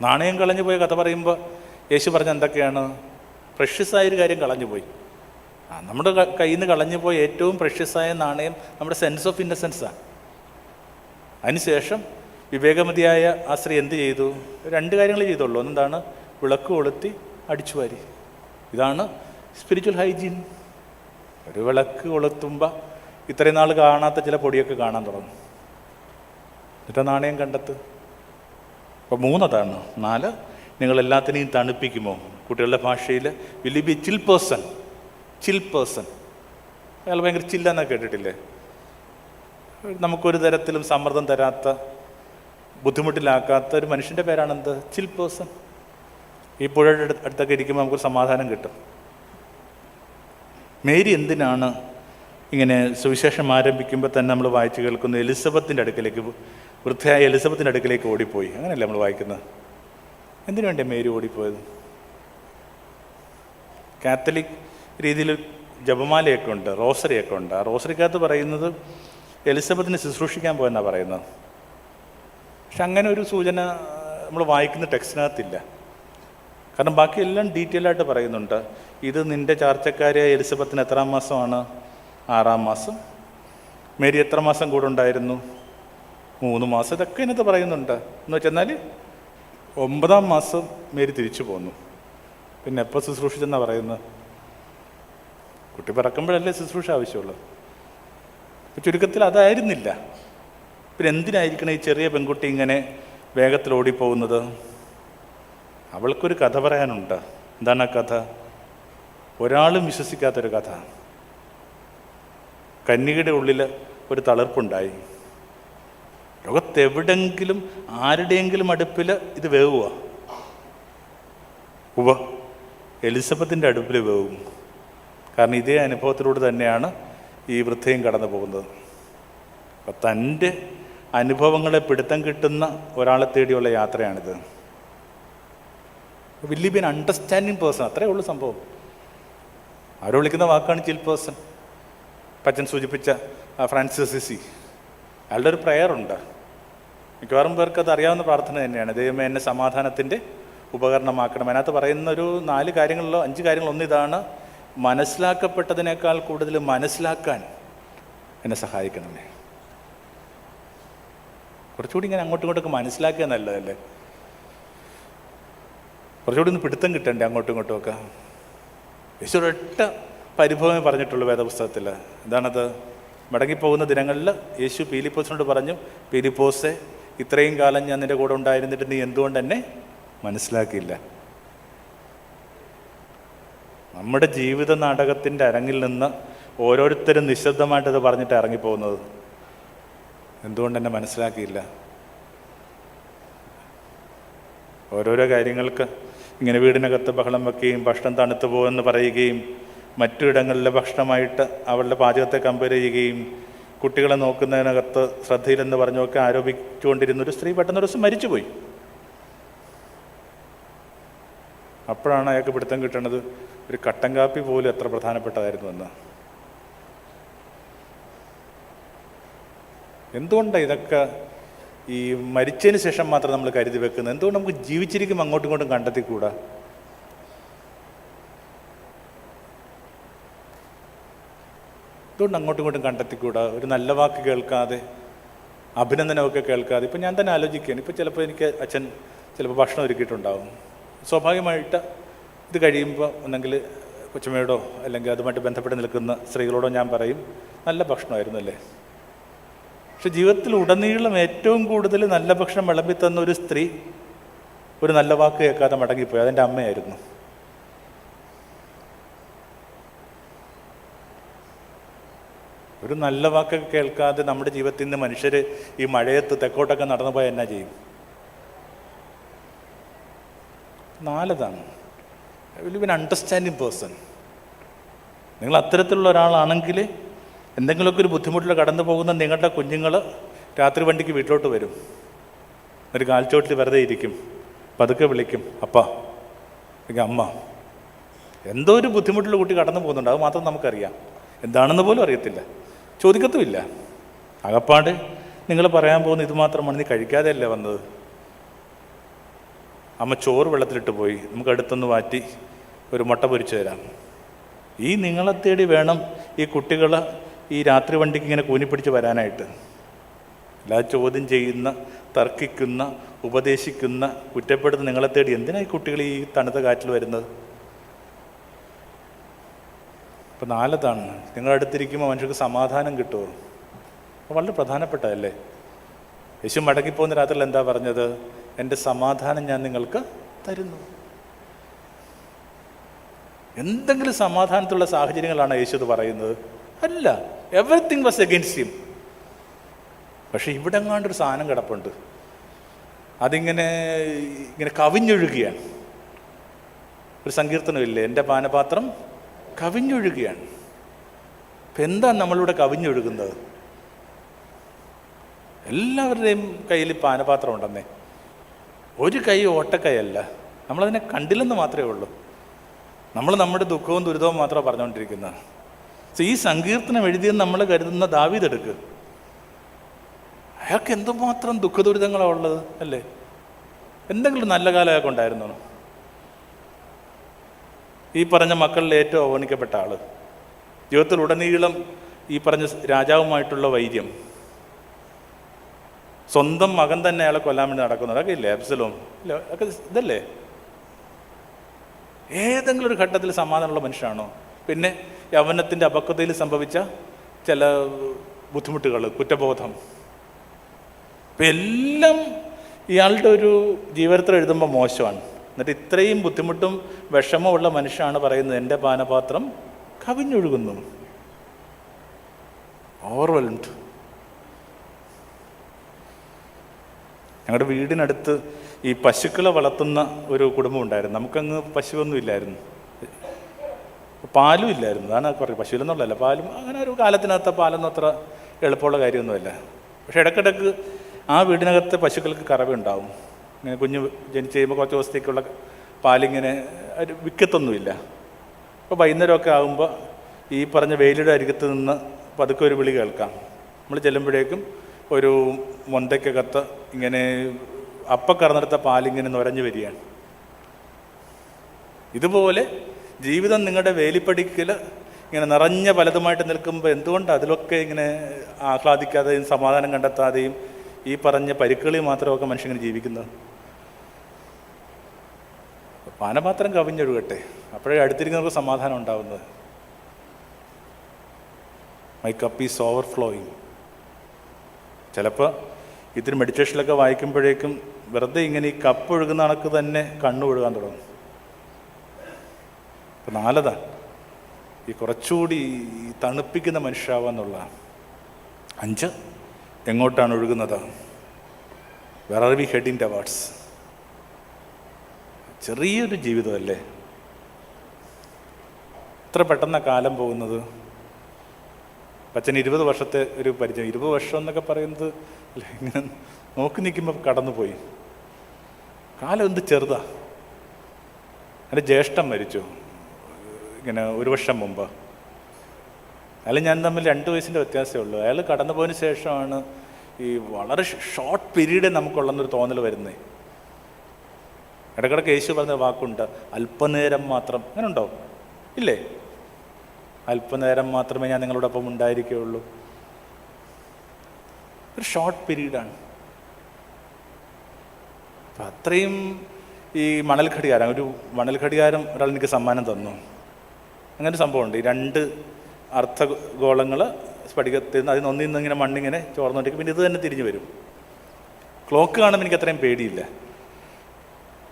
നാണയം കളഞ്ഞു പോയ കഥ പറയുമ്പോൾ യേശു പറഞ്ഞ എന്തൊക്കെയാണ്? പ്രഷ്യസായൊരു കാര്യം കളഞ്ഞുപോയി. നമ്മുടെ കയ്യിൽ നിന്ന് കളഞ്ഞുപോയ ഏറ്റവും പ്രഷ്യസായ നാണയം നമ്മുടെ സെൻസ് ഓഫ് ഇന്നസെൻസാണ്. അതിനുശേഷം വിവേകമതിയായ ആ സ്ത്രീ എന്ത് ചെയ്തു? 2 കാര്യങ്ങൾ ചെയ്തുള്ളൂ. ഒന്നെന്താണ്? വിളക്ക് കൊളുത്തി അടിച്ചു വാരി. ഇതാണ് സ്പിരിച്വൽ ഹൈജീൻ. ഒരു വിളക്ക് കൊളുത്തുമ്പോൾ ഇത്രയും നാൾ കാണാത്ത ചില പൊടിയൊക്കെ കാണാൻ തുടങ്ങും. എന്നിട്ട് നാണയം കണ്ടെത്ത്. അപ്പോൾ 3 അതാണ്. 4, നിങ്ങൾ എല്ലാത്തിനെയും തണുപ്പിക്കുമോ? കുട്ടികളുടെ ഭാഷയിൽ will you B chill person. അയാൾ ഭയങ്കര ചില്ലെന്നൊക്കെ കേട്ടിട്ടില്ലേ? നമുക്കൊരു തരത്തിലും സമ്മർദ്ദം തരാത്ത, ബുദ്ധിമുട്ടിലാക്കാത്ത ഒരു മനുഷ്യൻ്റെ പേരാണെന്ത്? ചിൽ പേഴ്സൺ. ഈ പുഴയുടെ അടുത്തൊക്കെ ഇരിക്കുമ്പോൾ നമുക്കൊരു സമാധാനം കിട്ടും. മേരി എന്തിനാണ് ഇങ്ങനെ സുവിശേഷം ആരംഭിക്കുമ്പോൾ തന്നെ നമ്മൾ വായിച്ച് കേൾക്കുന്ന എലിസബത്തിൻ്റെ അടുക്കലേക്ക്, വൃദ്ധയായ എലിസബത്തിൻ്റെ അടുക്കലേക്ക് ഓടിപ്പോയി? അങ്ങനെയല്ലേ നമ്മൾ വായിക്കുന്നത്? എന്തിനു വേണ്ടിയാണ് മേരി ഓടിപ്പോയത്? കാത്തലിക് രീതിയിൽ ജപമാലയൊക്കെ ഉണ്ട്, റോസറിയൊക്കെ ഉണ്ട്. ആ റോസറിക്കകത്ത് പറയുന്നത് എലിസബത്തിനെ ശുശ്രൂഷിക്കാൻ പോയെന്നാണ് പറയുന്നത്. പക്ഷെ അങ്ങനെ ഒരു സൂചന നമ്മൾ വായിക്കുന്ന ടെക്സ്റ്റിനകത്തില്ല. കാരണം ബാക്കിയെല്ലാം ഡീറ്റെയിൽ ആയിട്ട് പറയുന്നുണ്ട്. ഇത് നിൻ്റെ ചാർച്ചക്കാരിയായ എലിസബത്തിന് എത്രാം മാസമാണ്? 6-ാം മാസം. മേരി എത്ര മാസം കൂടെ ഉണ്ടായിരുന്നു? 3 മാസം. ഇതൊക്കെ ഇതിനകത്ത് പറയുന്നുണ്ട്. എന്ന് വെച്ചെന്നാൽ 9-ാം മാസം മേരി തിരിച്ചു പോന്നു. പിന്നെ എപ്പോൾ ശുശ്രൂഷിച്ചെന്നാണ് പറയുന്നത്? കുട്ടി പിറക്കുമ്പോഴല്ലേ ശുശ്രൂഷ ആവശ്യമുള്ളൂ. ചുരുക്കത്തിൽ അതായിരുന്നില്ല. പിന്നെ എന്തിനായിരിക്കണം ഈ ചെറിയ പെൺകുട്ടി ഇങ്ങനെ വേഗത്തിൽ ഓടിപ്പോകുന്നത്? അവൾക്കൊരു കഥ പറയാനുണ്ട്. എന്താണ് ആ കഥ? ഒരാളും വിശ്വസിക്കാത്തൊരു കഥ. കന്യകയുടെ ഉള്ളിൽ ഒരു തളിർപ്പുണ്ടായി. ലോകത്തെവിടെങ്കിലും ആരുടെയെങ്കിലും അടുപ്പിൽ ഇത് വേവുക? എലിസബത്തിൻ്റെ അടുപ്പിൽ വേവും. കാരണം ഇതേ അനുഭവത്തിലൂടെ തന്നെയാണ് ഈ വൃദ്ധയും കടന്നു പോകുന്നത്. അപ്പം തൻ്റെ അനുഭവങ്ങളെ പിടുത്തം കിട്ടുന്ന ഒരാളെ തേടിയുള്ള യാത്രയാണിത്. Will you be an understanding person. അത്രയേ ഉള്ളൂ സംഭവം. ആരോ വിളിക്കുന്ന വാക്കാണ് ചിൽ പേഴ്സൺ. പച്ചൻ സൂചിപ്പിച്ച ഫ്രാൻസിസ് അസിസി, അയാളുടെ ഒരു പ്രയറുണ്ട്. മിക്കവാറും പേർക്ക് അത് അറിയാവുന്ന പ്രാർത്ഥന തന്നെയാണ്. ദൈവമേ എന്നെ സമാധാനത്തിൻ്റെ ഉപകരണമാക്കണം. അതിനകത്ത് പറയുന്ന ഒരു 4 കാര്യങ്ങളിലോ 5 കാര്യങ്ങളോ ഒന്ന് ഇതാണ്: മനസ്സിലാക്കപ്പെട്ടതിനേക്കാൾ കൂടുതൽ മനസ്സിലാക്കാൻ എന്നെ സഹായിക്കണമേ. കുറച്ചുകൂടി ഇങ്ങനെ അങ്ങോട്ടും ഇങ്ങോട്ടൊക്കെ മനസ്സിലാക്കുക നല്ലതല്ലേ? കുറച്ചുകൂടി ഒന്ന് പിടുത്തം കിട്ടണ്ടേ അങ്ങോട്ടും ഇങ്ങോട്ടും ഒക്കെ? യേശു ഒരൊറ്റ പരിഭവമേ പറഞ്ഞിട്ടുള്ളൂ വേദപുസ്തകത്തിൽ. എന്താണത്? മടങ്ങിപ്പോകുന്ന ദിനങ്ങളിൽ യേശു പീലിപ്പോസിനോട് പറഞ്ഞു, പീലിപ്പോസെ, ഇത്രയും കാലം ഞാൻ നിൻ്റെ കൂടെ ഉണ്ടായിരുന്നിട്ട് നീ എന്തുകൊണ്ട് എന്നെ മനസ്സിലാക്കിയില്ല? നമ്മുടെ ജീവിത നാടകത്തിൻ്റെ അരങ്ങിൽ നിന്ന് ഓരോരുത്തരും നിശബ്ദമായിട്ടത് പറഞ്ഞിട്ട് ഇറങ്ങിപ്പോകുന്നത്. എന്തുകൊണ്ട് എന്നെ മനസ്സിലാക്കിയില്ല? ഓരോരോ കാര്യങ്ങൾക്ക് ഇങ്ങനെ വീടിനകത്ത് ബഹളം വയ്ക്കുകയും ഭക്ഷണം തണുത്തു പോകുമെന്ന് പറയുകയും മറ്റിടങ്ങളിലെ ഭക്ഷണമായിട്ട് അവളുടെ പാചകത്തെ കമ്പയർ ചെയ്യുകയും കുട്ടികളെ നോക്കുന്നതിനകത്ത് ശ്രദ്ധയിലെന്ന് പറഞ്ഞൊക്കെ ആരോപിച്ചുകൊണ്ടിരുന്നൊരു സ്ത്രീ പെട്ടെന്നൊരു ദിവസം മരിച്ചുപോയി. അപ്പോഴാണ് അയാൾക്ക് പിടുത്തം കിട്ടുന്നത് ഒരു കട്ടൻ കാപ്പി പോലും എത്ര പ്രധാനപ്പെട്ടതായിരുന്നു എന്ന്. എന്തുകൊണ്ടാണ് ഇതൊക്കെ ഈ മരിച്ചതിന് ശേഷം മാത്രം നമ്മൾ കരുതി വെക്കുന്നത്? എന്തുകൊണ്ട് നമുക്ക് ജീവിച്ചിരിക്കും അങ്ങോട്ടും ഇങ്ങോട്ടും കണ്ടെത്തിക്കൂടാ? എന്തുകൊണ്ട് അങ്ങോട്ടും ഇങ്ങോട്ടും കണ്ടെത്തിക്കൂടാ? ഒരു നല്ല വാക്ക് കേൾക്കാതെ, അഭിനന്ദനമൊക്കെ കേൾക്കാതെ. ഇപ്പം ഞാൻ തന്നെ ആലോചിക്കുകയാണ്. ഇപ്പം ചിലപ്പോൾ എനിക്ക് അച്ഛൻ ചിലപ്പോൾ ഭക്ഷണം ഒരുക്കിയിട്ടുണ്ടാവും. സ്വാഭാവികമായിട്ട് ഇത് കഴിയുമ്പോൾ ഒന്നെങ്കിൽ കൊച്ചുമ്മയോടോ അല്ലെങ്കിൽ അതുമായിട്ട് ബന്ധപ്പെട്ട് നിൽക്കുന്ന സ്ത്രീകളോടോ ഞാൻ പറയും, നല്ല ഭക്ഷണമായിരുന്നു അല്ലേ? പക്ഷെ ജീവിതത്തിൽ ഉടനീളം ഏറ്റവും കൂടുതൽ നല്ല ഭക്ഷണം വിളമ്പി തന്ന ഒരു സ്ത്രീ ഒരു നല്ല വാക്ക് കേൾക്കാതെ മടങ്ങിപ്പോയി. അതെൻ്റെ അമ്മയായിരുന്നു. ഒരു നല്ല വാക്കൊക്കെ കേൾക്കാതെ നമ്മുടെ ജീവിതത്തിൽ നിന്ന് മനുഷ്യർ ഈ മഴയത്ത് തെക്കോട്ടൊക്കെ നടന്നു പോയാൽ എന്നാ ചെയ്യും? നാലതാണ് വലിയ അണ്ടർസ്റ്റാൻഡിങ് പേഴ്സൺ. നിങ്ങൾ അത്തരത്തിലുള്ള ഒരാളാണെങ്കിൽ എന്തെങ്കിലുമൊക്കെ ഒരു ബുദ്ധിമുട്ടിൽ കടന്നു പോകുന്ന നിങ്ങളുടെ കുഞ്ഞുങ്ങൾ രാത്രി വണ്ടിക്ക് വീട്ടിലോട്ട് വരും. ഒരു കാൽച്ചോട്ടിൽ വെറുതെ ഇരിക്കും, പതുക്കെ വിളിക്കും അപ്പ അല്ലെങ്കിൽ അമ്മ. എന്തോ ഒരു ബുദ്ധിമുട്ടുള്ള കുട്ടി കടന്നു പോകുന്നുണ്ട്, അത് മാത്രം നമുക്കറിയാം. എന്താണെന്ന് പോലും അറിയത്തില്ല, ചോദിക്കത്തുമില്ല. അകപ്പാട് നിങ്ങൾ പറയാൻ പോകുന്ന ഇത് മാത്രമാണ്, നീ കഴിക്കാതെയല്ലേ വന്നത്? അമ്മ ചോറ് വെള്ളത്തിലിട്ട് പോയി, നമുക്ക് അടുത്തൊന്ന് മാറ്റി ഒരു മുട്ട പൊരിച്ചു തരാം. ഈ നിങ്ങളെ തേടി വേണം ഈ കുട്ടികൾ ഈ രാത്രി വണ്ടിക്ക് ഇങ്ങനെ കൂനിപ്പിടിച്ച് വരാനായിട്ട്. എല്ലാ ചോദ്യം ചെയ്യുന്ന, തർക്കിക്കുന്ന, ഉപദേശിക്കുന്ന, കുറ്റപ്പെടുത്തുന്ന നിങ്ങളെ തേടി എന്തിനാണ് ഈ കുട്ടികൾ ഈ തണുത്ത കാറ്റിൽ വരുന്നത്? ഇപ്പം നാലതാണ്, നിങ്ങളുടെ അടുത്തിരിക്കുമ്പോൾ മനുഷ്യർക്ക് സമാധാനം കിട്ടുമോ? അപ്പോൾ വളരെ പ്രധാനപ്പെട്ടതല്ലേ? യേശു മടങ്ങിപ്പോകുന്ന രാത്രിയിൽ എന്താ പറഞ്ഞത്? എൻ്റെ സമാധാനം ഞാൻ നിങ്ങൾക്ക് തരുന്നു. എന്തെങ്കിലും സമാധാനത്തിലുള്ള സാഹചര്യങ്ങളാണ് യേശു ഇത് പറയുന്നത്? അല്ല, എവറിത്തിങ് വാസ് അഗെയിൻസ്റ്റ് ഹിം. പക്ഷെ ഇവിടെ എങ്ങാണ്ടൊരു സാധനം കിടപ്പുണ്ട്, അതിങ്ങനെ കവിഞ്ഞൊഴുകുകയാണ്. ഒരു സങ്കീർത്തനമില്ലേ, എൻ്റെ പാനപാത്രം കവിഞ്ഞൊഴുകുകയാണ്. ഇപ്പം എന്താ നമ്മളിവിടെ കവിഞ്ഞൊഴുകുന്നത്? എല്ലാവരുടെയും കയ്യിൽ പാനപാത്രം ഉണ്ടെന്നേ. ഒരു കൈ ഓട്ടക്കൈയല്ല. നമ്മളതിനെ കണ്ടില്ലെന്ന് മാത്രമേ ഉള്ളൂ. നമ്മൾ നമ്മുടെ ദുഃഖവും ദുരിതവും മാത്രമാണ് പറഞ്ഞുകൊണ്ടിരിക്കുന്നത്. ഈ സങ്കീർത്തനം എഴുതിയെന്ന് നമ്മൾ കരുതുന്ന ദാവീദ് എടുക്ക്, അയാൾക്ക് എന്തുമാത്രം ദുഃഖദുരിതങ്ങളാണ് ഉള്ളത് അല്ലേ? എന്തെങ്കിലും നല്ല കാലം അയാൾക്ക് ഉണ്ടായിരുന്നോ? ഈ പറഞ്ഞ മക്കളിൽ ഏറ്റവും അവഗണിക്കപ്പെട്ട ആൾ, ജീവിതത്തിൽ ഉടനീളം ഈ പറഞ്ഞ രാജാവുമായിട്ടുള്ള വൈര്യം, സ്വന്തം മകൻ തന്നെ അയാളെ കൊല്ലാൻ വേണ്ടി നടക്കുന്നത്, അതൊക്കെ ഇല്ലേ? അബ്സലോം ഇല്ല, അതൊക്കെ ഇതല്ലേ? ഏതെങ്കിലും ഒരു ഘട്ടത്തിൽ സമാധാനമുള്ള മനുഷ്യനാണോ? പിന്നെ യൗവനത്തിൻ്റെ അപക്വതയിൽ സംഭവിച്ച ചില ബുദ്ധിമുട്ടുകൾ, കുറ്റബോധം, ഇപ്പം എല്ലാം ഇയാളുടെ ഒരു ജീവിതത്തിൽ എഴുതുമ്പോൾ മോശമാണ്. എന്നിട്ട് ഇത്രയും ബുദ്ധിമുട്ടും വിഷമമുള്ള മനുഷ്യനാണ് പറയുന്നത്, എൻ്റെ പാനപാത്രം കവിഞ്ഞൊഴുകുന്നു. ഓവർവെൽംഡ്. ഞങ്ങളുടെ വീടിനടുത്ത് ഈ പശുക്കളെ വളർത്തുന്ന ഒരു കുടുംബം ഉണ്ടായിരുന്നു. നമുക്കങ്ങ് പശുവൊന്നും ഇല്ലായിരുന്നു, പാലും ഇല്ലായിരുന്നു. അതാണ് പറയും, പശുവിലെന്നുള്ളതല്ല, പാലും അങ്ങനെ ഒരു കാലത്തിനകത്ത് പാലൊന്നും അത്ര എളുപ്പമുള്ള കാര്യമൊന്നുമല്ല. പക്ഷെ ഇടയ്ക്കിടയ്ക്ക് ആ വീടിനകത്ത് പശുക്കൾക്ക് കറവയുണ്ടാവും. ഇങ്ങനെ കുഞ്ഞ് ജനിച്ച് കഴിയുമ്പോൾ കുറച്ച് ദിവസത്തേക്കുള്ള പാലിങ്ങനെ ഒരു വിക്കത്തൊന്നുമില്ല. അപ്പോൾ വൈകുന്നേരമൊക്കെ ആകുമ്പോൾ ഈ പറഞ്ഞ വെയിലിയുടെ അരികത്ത് നിന്ന് പതുക്കെ ഒരു വിളി കേൾക്കാം. നമ്മൾ ചെല്ലുമ്പോഴേക്കും ഒരു മൊന്തയ്ക്കകത്ത് ഇങ്ങനെ അപ്പം കറന്നെടുത്ത പാലിങ്ങനെ നുരഞ്ഞു വരികയാണ്. ഇതുപോലെ ജീവിതം നിങ്ങളുടെ വേലിപ്പടിക്കൽ ഇങ്ങനെ നിറഞ്ഞ പലതുമായിട്ട് നിൽക്കുമ്പോൾ എന്തുകൊണ്ട് അതിലൊക്കെ ഇങ്ങനെ ആഹ്ലാദിക്കാതെയും സമാധാനം കണ്ടെത്താതെയും ഈ പറഞ്ഞ പരിക്കുകളിൽ മാത്രമൊക്കെ മനുഷ്യങ്ങനെ ജീവിക്കുന്നത്? പാനപാത്രം കവിഞ്ഞൊഴുകട്ടെ, അപ്പോഴേ അടുത്തിരിക്കുന്നവർക്ക് സമാധാനം ഉണ്ടാവുന്നത്. My cup is overflowing. ചിലപ്പോൾ ഇത്തിരി മെഡിറ്റേഷനിലൊക്കെ വായിക്കുമ്പോഴേക്കും വെറുതെ ഇങ്ങനെ ഈ കപ്പ് ഒഴുകുന്ന കണക്ക് തന്നെ കണ്ണു ഒഴുകാൻ തുടങ്ങും. അപ്പം നാലതാണ് ഈ കുറച്ചുകൂടി തണുപ്പിക്കുന്ന മനുഷ്യാവാന്നുള്ളതാണ്. 5, എങ്ങോട്ടാണ് ഒഴുകുന്നത്? Where are we heading towards? ചെറിയൊരു ജീവിതമല്ലേ, ഇത്ര പെട്ടെന്ന കാലം പോകുന്നത്. അച്ഛൻ 20 വർഷത്തെ ഒരു പരിചയം, 20 വർഷം എന്നൊക്കെ പറയുന്നത് അല്ലേ, ഇങ്ങനെ നോക്കി നിൽക്കുമ്പോൾ കടന്നുപോയി. കാലം എന്ത് ചെറുതാ. എൻ്റെ ജ്യേഷ്ഠൻ മരിച്ചു ഇങ്ങനെ 1 വർഷം മുമ്പ്. അയാൾ ഞാൻ തമ്മിൽ 2 വയസ്സിൻ്റെ വ്യത്യാസമേ ഉള്ളൂ. അയാൾ കടന്നു പോയതിന് ശേഷമാണ് ഈ വളരെ ഷോർട്ട് പീരീഡേ നമുക്കുള്ളെന്നൊരു തോന്നൽ വരുന്നത്. ഇടയ്ക്കിടയ്ക്ക് യേശു പറഞ്ഞ വാക്കുണ്ട്, അല്പനേരം മാത്രം. അങ്ങനെ ഉണ്ടോ? ഇല്ലേ? അല്പനേരം മാത്രമേ ഞാൻ നിങ്ങളോടൊപ്പം ഉണ്ടായിരിക്കുകയുള്ളൂ. ഒരു ഷോർട്ട് പീരീഡാണ്. അപ്പം അത്രയും ഈ മണൽ ഘടികാരം, ഒരു മണൽ ഘടികാരം ഒരാൾ എനിക്ക് സമ്മാനം തന്നു. അങ്ങനെ ഒരു സംഭവമുണ്ട്. ഈ 2 അർദ്ധഗോളങ്ങൾ സ്ഫടികത്തിൽ നിന്ന് അതിനൊന്നിൽ നിന്ന് ഇങ്ങനെ മണ്ണിങ്ങനെ ചോർന്നുകൊണ്ടിരിക്കും, പിന്നെ ഇത് തന്നെ തിരിഞ്ഞു വരും. ക്ലോക്ക് കാണുമ്പോൾ എനിക്ക് അത്രയും പേടിയില്ല,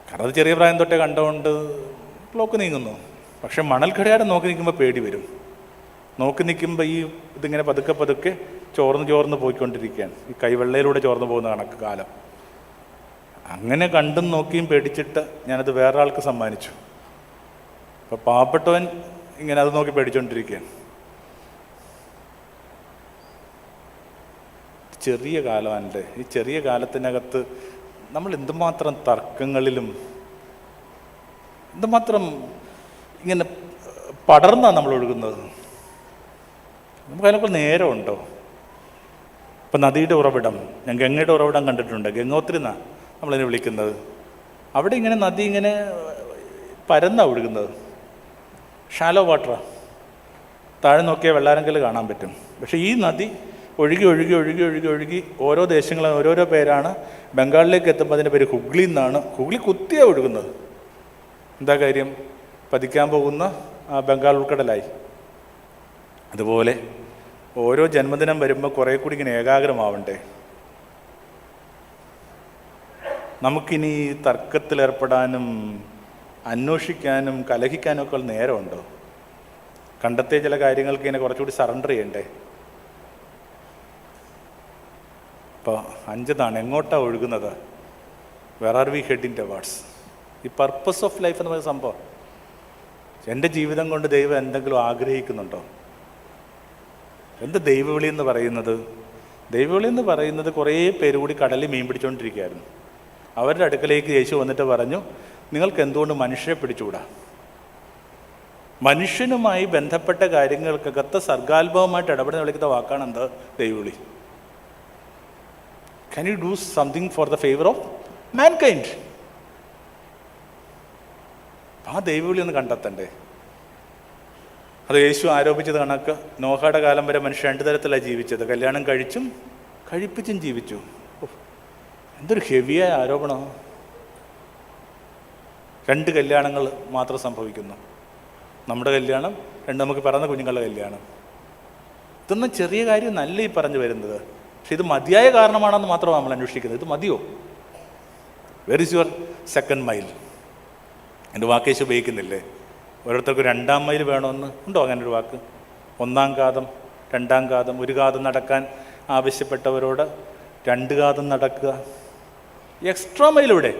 കാരണം അത് ചെറിയ പ്രായം തൊട്ടേ കണ്ടുകൊണ്ട് ക്ലോക്ക് നീങ്ങുന്നു. പക്ഷെ മണൽ ഘടികാരം നോക്കി നിൽക്കുമ്പോൾ പേടി വരും. നോക്കി നിൽക്കുമ്പോൾ ഈ ഇതിങ്ങനെ പതുക്കെ പതുക്കെ ചോർന്ന് പോയിക്കൊണ്ടിരിക്കുകയാണ്. ഈ കൈവെള്ളയിലൂടെ ചോർന്ന് പോകുന്ന കണക്ക് കാലം. അങ്ങനെ കണ്ടും നോക്കിയും പേടിച്ചിട്ട് ഞാനത് വേറെ ആൾക്ക് സമ്മാനിച്ചു. അപ്പോൾ പാവപ്പെട്ടവൻ ഇങ്ങനെ അത് നോക്കി പേടിച്ചുകൊണ്ടിരിക്കുകയാണ്. ചെറിയ കാലമാണല്ലേ. ഈ ചെറിയ കാലത്തിനകത്ത് നമ്മൾ എന്തുമാത്രം തർക്കങ്ങളിലും എന്തുമാത്രം ഇങ്ങനെ പടർന്നാണ് നമ്മൾ ഒഴുകുന്നത്. നമുക്കതിനൊക്കെ നേരമുണ്ടോ? ഇപ്പം നദിയുടെ ഉറവിടം, ഞാൻ ഗംഗയുടെ ഉറവിടം കണ്ടിട്ടുണ്ട്. ഗംഗോത്രി എന്നാണ് നമ്മളതിനെ വിളിക്കുന്നത്. അവിടെ ഇങ്ങനെ നദി ഇങ്ങനെ പരന്നാണ് ഒഴുകുന്നത്. ഷാലോ വാട്ടറാണ്, താഴെ നോക്കിയാൽ വെള്ളാരങ്കൽ കാണാൻ പറ്റും. പക്ഷേ ഈ നദി ഒഴുകി ഒഴുകി ഒഴുകി ഒഴുകി ഒഴുകി ഓരോ ദേശങ്ങളും ഓരോരോ പേരാണ്. ബംഗാളിലേക്ക് എത്തുമ്പോൾ അതിൻ്റെ പേര് ഹുഗ്ലി എന്നാണ്. ഹുഗ്ലി കുത്തിയാണ് ഒഴുകുന്നത്. എന്താ കാര്യം? പതിക്കാൻ പോകുന്ന ബംഗാൾ ഉൾക്കടലായി. അതുപോലെ ഓരോ ജന്മദിനം വരുമ്പോൾ കുറേ കൂടി ഇങ്ങനെ ഏകാഗ്രമാവണ്ടേ? നമുക്കിനി തർക്കത്തിലേർപ്പെടാനും അന്വേഷിക്കാനും കലഹിക്കാനും ഒക്കെ നേരമുണ്ടോ? കണ്ടത്തെ ചില കാര്യങ്ങൾക്ക് ഇങ്ങനെ കുറച്ചുകൂടി സറണ്ടർ ചെയ്യണ്ടേ? അപ്പോൾ 5താണ്, എങ്ങോട്ടാണ് ഒഴുകുന്നത്? Where are we heading towards? ഈ പർപ്പസ് ഓഫ് ലൈഫ് എന്ന് പറയുന്ന സംഭവം, എൻ്റെ ജീവിതം കൊണ്ട് ദൈവം എന്തെങ്കിലും ആഗ്രഹിക്കുന്നുണ്ടോ? എന്ത് ദൈവവിളി എന്ന് പറയുന്നത്? ദൈവവിളി എന്ന് പറയുന്നത് കുറേ പേര് കൂടി കടലിൽ മീൻ പിടിച്ചുകൊണ്ടിരിക്കുകയായിരുന്നു. അവരുടെ അടുക്കലേക്ക് യേശു വന്നിട്ട് പറഞ്ഞു, നിങ്ങൾക്ക് എന്തുകൊണ്ട് മനുഷ്യരെ പിടിച്ചുകൂടാ? മനുഷ്യനുമായി ബന്ധപ്പെട്ട കാര്യങ്ങൾക്കകത്ത് സർഗാത്മകമായിട്ട് ഇടപെടുന്ന വിളിക്കുന്ന വാക്കാണ് എന്ത്? ദൈവവിളി. Can you do something for the favor of mankind? ആ ദൈവവിളി ഒന്ന് കണ്ടെത്തണ്ടേ? അത് യേശു ആരോപിച്ചത് കണക്ക് നോഹയുടെ കാലം വരെ മനുഷ്യൻ 2 തരത്തിലാണ് ജീവിച്ചത്. കല്യാണം കഴിച്ചും കഴിപ്പിച്ചും ജീവിച്ചു. എന്തൊരു ഹെവിയായ ആരോപണം. 2 കല്യാണങ്ങൾ മാത്രം സംഭവിക്കുന്നു. നമ്മുടെ കല്യാണം, 2 നമുക്ക് പിറന്ന കുഞ്ഞുങ്ങളുടെ കല്യാണം. ഇതൊന്നും ചെറിയ കാര്യം നല്ല ഈ പറഞ്ഞു വരുന്നത്. പക്ഷെ ഇത് മതിയായ കാരണമാണെന്ന് മാത്രമാണ് നമ്മൾ അന്വേഷിക്കുന്നത്. ഇത് മതിയോ? Where is your second mile? എൻ്റെ വാക്കേശ് ഉപയോഗിക്കുന്നില്ലേ? ഓരോരുത്തർക്കും 2ാം മൈൽ വേണമെന്ന് ഉണ്ടോ? അങ്ങനെ ഒരു വാക്ക്. 1ാം കാതം, 2ാം കാതം. 1 കാതം നടക്കാൻ ആവശ്യപ്പെട്ടവരോട് 2 കാതം നടക്കുക. എക്സ്ട്രാ മൈൽ ഇവിടെ.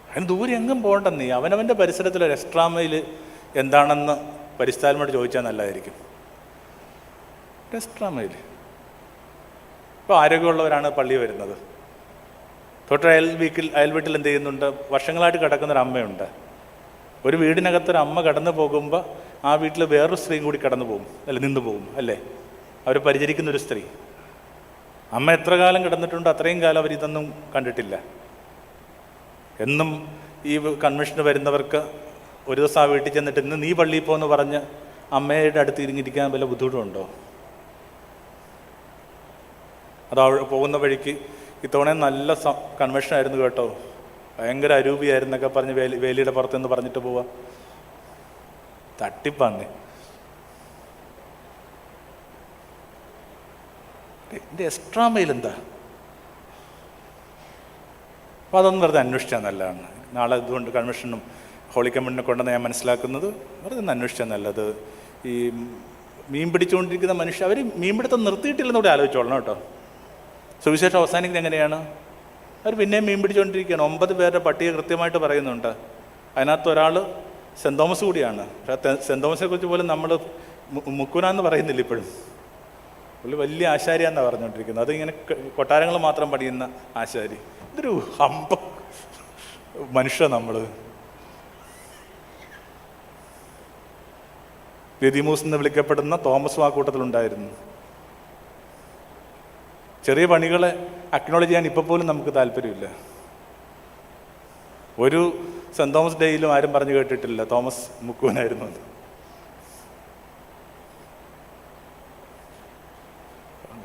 അതിന് ദൂരെ എങ്ങും പോകണ്ടെന്നീ. അവനവൻ്റെ പരിസരത്തിലൊരു എക്സ്ട്രാ മൈൽ എന്താണെന്ന് പരിസ്ഥാലമായിട്ട് ചോദിച്ചാൽ നല്ലതായിരിക്കും. Extra mile. ഇപ്പോൾ ആരോഗ്യമുള്ളവരാണ് പള്ളി വരുന്നത്. തൊട്ട് അയൽ വീട്ടിൽ എന്ത് ചെയ്യുന്നുണ്ട്? വർഷങ്ങളായിട്ട് കിടക്കുന്നൊരു അമ്മയുണ്ട്. ഒരു വീടിനകത്തൊരു അമ്മ കടന്നു പോകുമ്പോൾ ആ വീട്ടിൽ വേറൊരു സ്ത്രീയും കൂടി കടന്നു പോകും, അല്ല നിന്ന് പോകും, അല്ലേ? അവർ പരിചരിക്കുന്നൊരു സ്ത്രീ. അമ്മ എത്ര കാലം കിടന്നിട്ടുണ്ടോ അത്രയും കാലം അവരിതൊന്നും കണ്ടിട്ടില്ല. എന്നും ഈ കൺവെൻഷന് വരുന്നവർക്ക് ഒരു ദിവസം ആ വീട്ടിൽ ചെന്നിട്ട് ഇന്ന് നീ പള്ളിയിൽ പോകുമെന്ന് പറഞ്ഞ് അമ്മയുടെ അടുത്ത് ഇരിങ്ങിരിക്കാൻ വല്ല ബുദ്ധിമുട്ടുണ്ടോ? അത് പോകുന്ന വഴിക്ക് ഇത്തവണ നല്ല കൺവെൻഷനായിരുന്നു കേട്ടോ, ഭയങ്കര അരൂപിയായിരുന്നൊക്കെ പറഞ്ഞ് വേലിയുടെ പുറത്തുനിന്ന് പറഞ്ഞിട്ട് പോവാ. തട്ടിപ്പാന്നേ. എൻ്റെ എക്സ്ട്രാ മെയിൽ എന്താ? അപ്പോൾ അതൊന്നും വെറുതെ അന്വേഷിച്ചാൽ നല്ലതാണ്. നാളെ ഇതുകൊണ്ട് കൺവെൻഷനും ഹോളി കമ്മ്യൂണിനെ കൊണ്ടെന്ന് ഞാൻ മനസ്സിലാക്കുന്നത് വെറുതെ ഒന്ന് അന്വേഷിച്ചാൽ നല്ലത്. ഈ മീൻ പിടിച്ചുകൊണ്ടിരിക്കുന്ന മനുഷ്യർ അവർ മീൻപിടുത്തം നിർത്തിയിട്ടില്ലെന്ന് കൂടി ആലോചിച്ചോളണം കേട്ടോ. സുവിശേഷം അവസാനിക്കുന്നത് എങ്ങനെയാണ്? അവർ പിന്നെയും മീൻ പിടിച്ചുകൊണ്ടിരിക്കുകയാണ്. 9 പേരുടെ പട്ടിക കൃത്യമായിട്ട് പറയുന്നുണ്ട്. അതിനകത്ത് ഒരാൾ സെൻറ് തോമസ് കൂടിയാണ്. സെൻറ് തോമസിനെ കുറിച്ച് പോലും നമ്മൾ മുക്കുനാന്ന് പറയുന്നില്ല ഇപ്പോഴും. പുള്ളി വലിയ ആശാരിയാന്നാണ് പറഞ്ഞുകൊണ്ടിരിക്കുന്നത്. അതിങ്ങനെ കൊട്ടാരങ്ങൾ മാത്രം പണിയുന്ന ആശാരി. ഇതൊരു ഹമ്പ മനുഷ്യ. നമ്മൾ ദിദിമൂസ് എന്ന് വിളിക്കപ്പെടുന്ന തോമസും ആ കൂട്ടത്തിലുണ്ടായിരുന്നു. ചെറിയ പണികളെ അക്നോളജ് ചെയ്യാൻ ഇപ്പോൾ പോലും നമുക്ക് താല്പര്യമില്ല. ഒരു സെൻറ് തോമസ് ഡേയിലും ആരും പറഞ്ഞു കേട്ടിട്ടില്ല തോമസ് മുക്കുവനായിരുന്നു എന്ന്.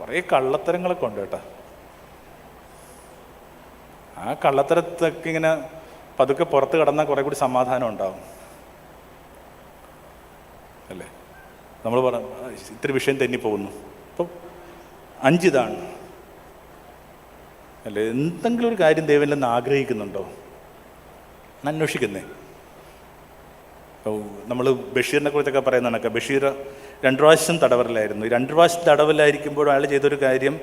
കുറേ കള്ളത്തരങ്ങളൊക്കെ ഉണ്ട് കേട്ടോ. ആ കള്ളത്തരത്തൊക്കെ ഇങ്ങനെ പതുക്കെ പുറത്ത് കടന്നാൽ കുറേ കൂടി സമാധാനം ഉണ്ടാവും അല്ലേ? നമ്മൾ ഇത്തിരി വിഷയം തെന്നിപ്പോകുന്നു. അപ്പം 5 ഇതാണ് അല്ലേ? എന്തെങ്കിലും ഒരു കാര്യം ദൈവം നിന്ന് ആഗ്രഹിക്കുന്നുണ്ടോ? അന്വേഷിക്കുന്നേ. നമ്മൾ ബഷീറിനെ കുറിച്ചൊക്കെ പറയുന്ന കണക്ക് ബഷീർ 2 പ്രാവശ്യം തടവറിലായിരുന്നു. 2 പ്രാവശ്യം തടവിലായിരിക്കുമ്പോൾ അയാൾ ചെയ്തൊരു കാര്യം,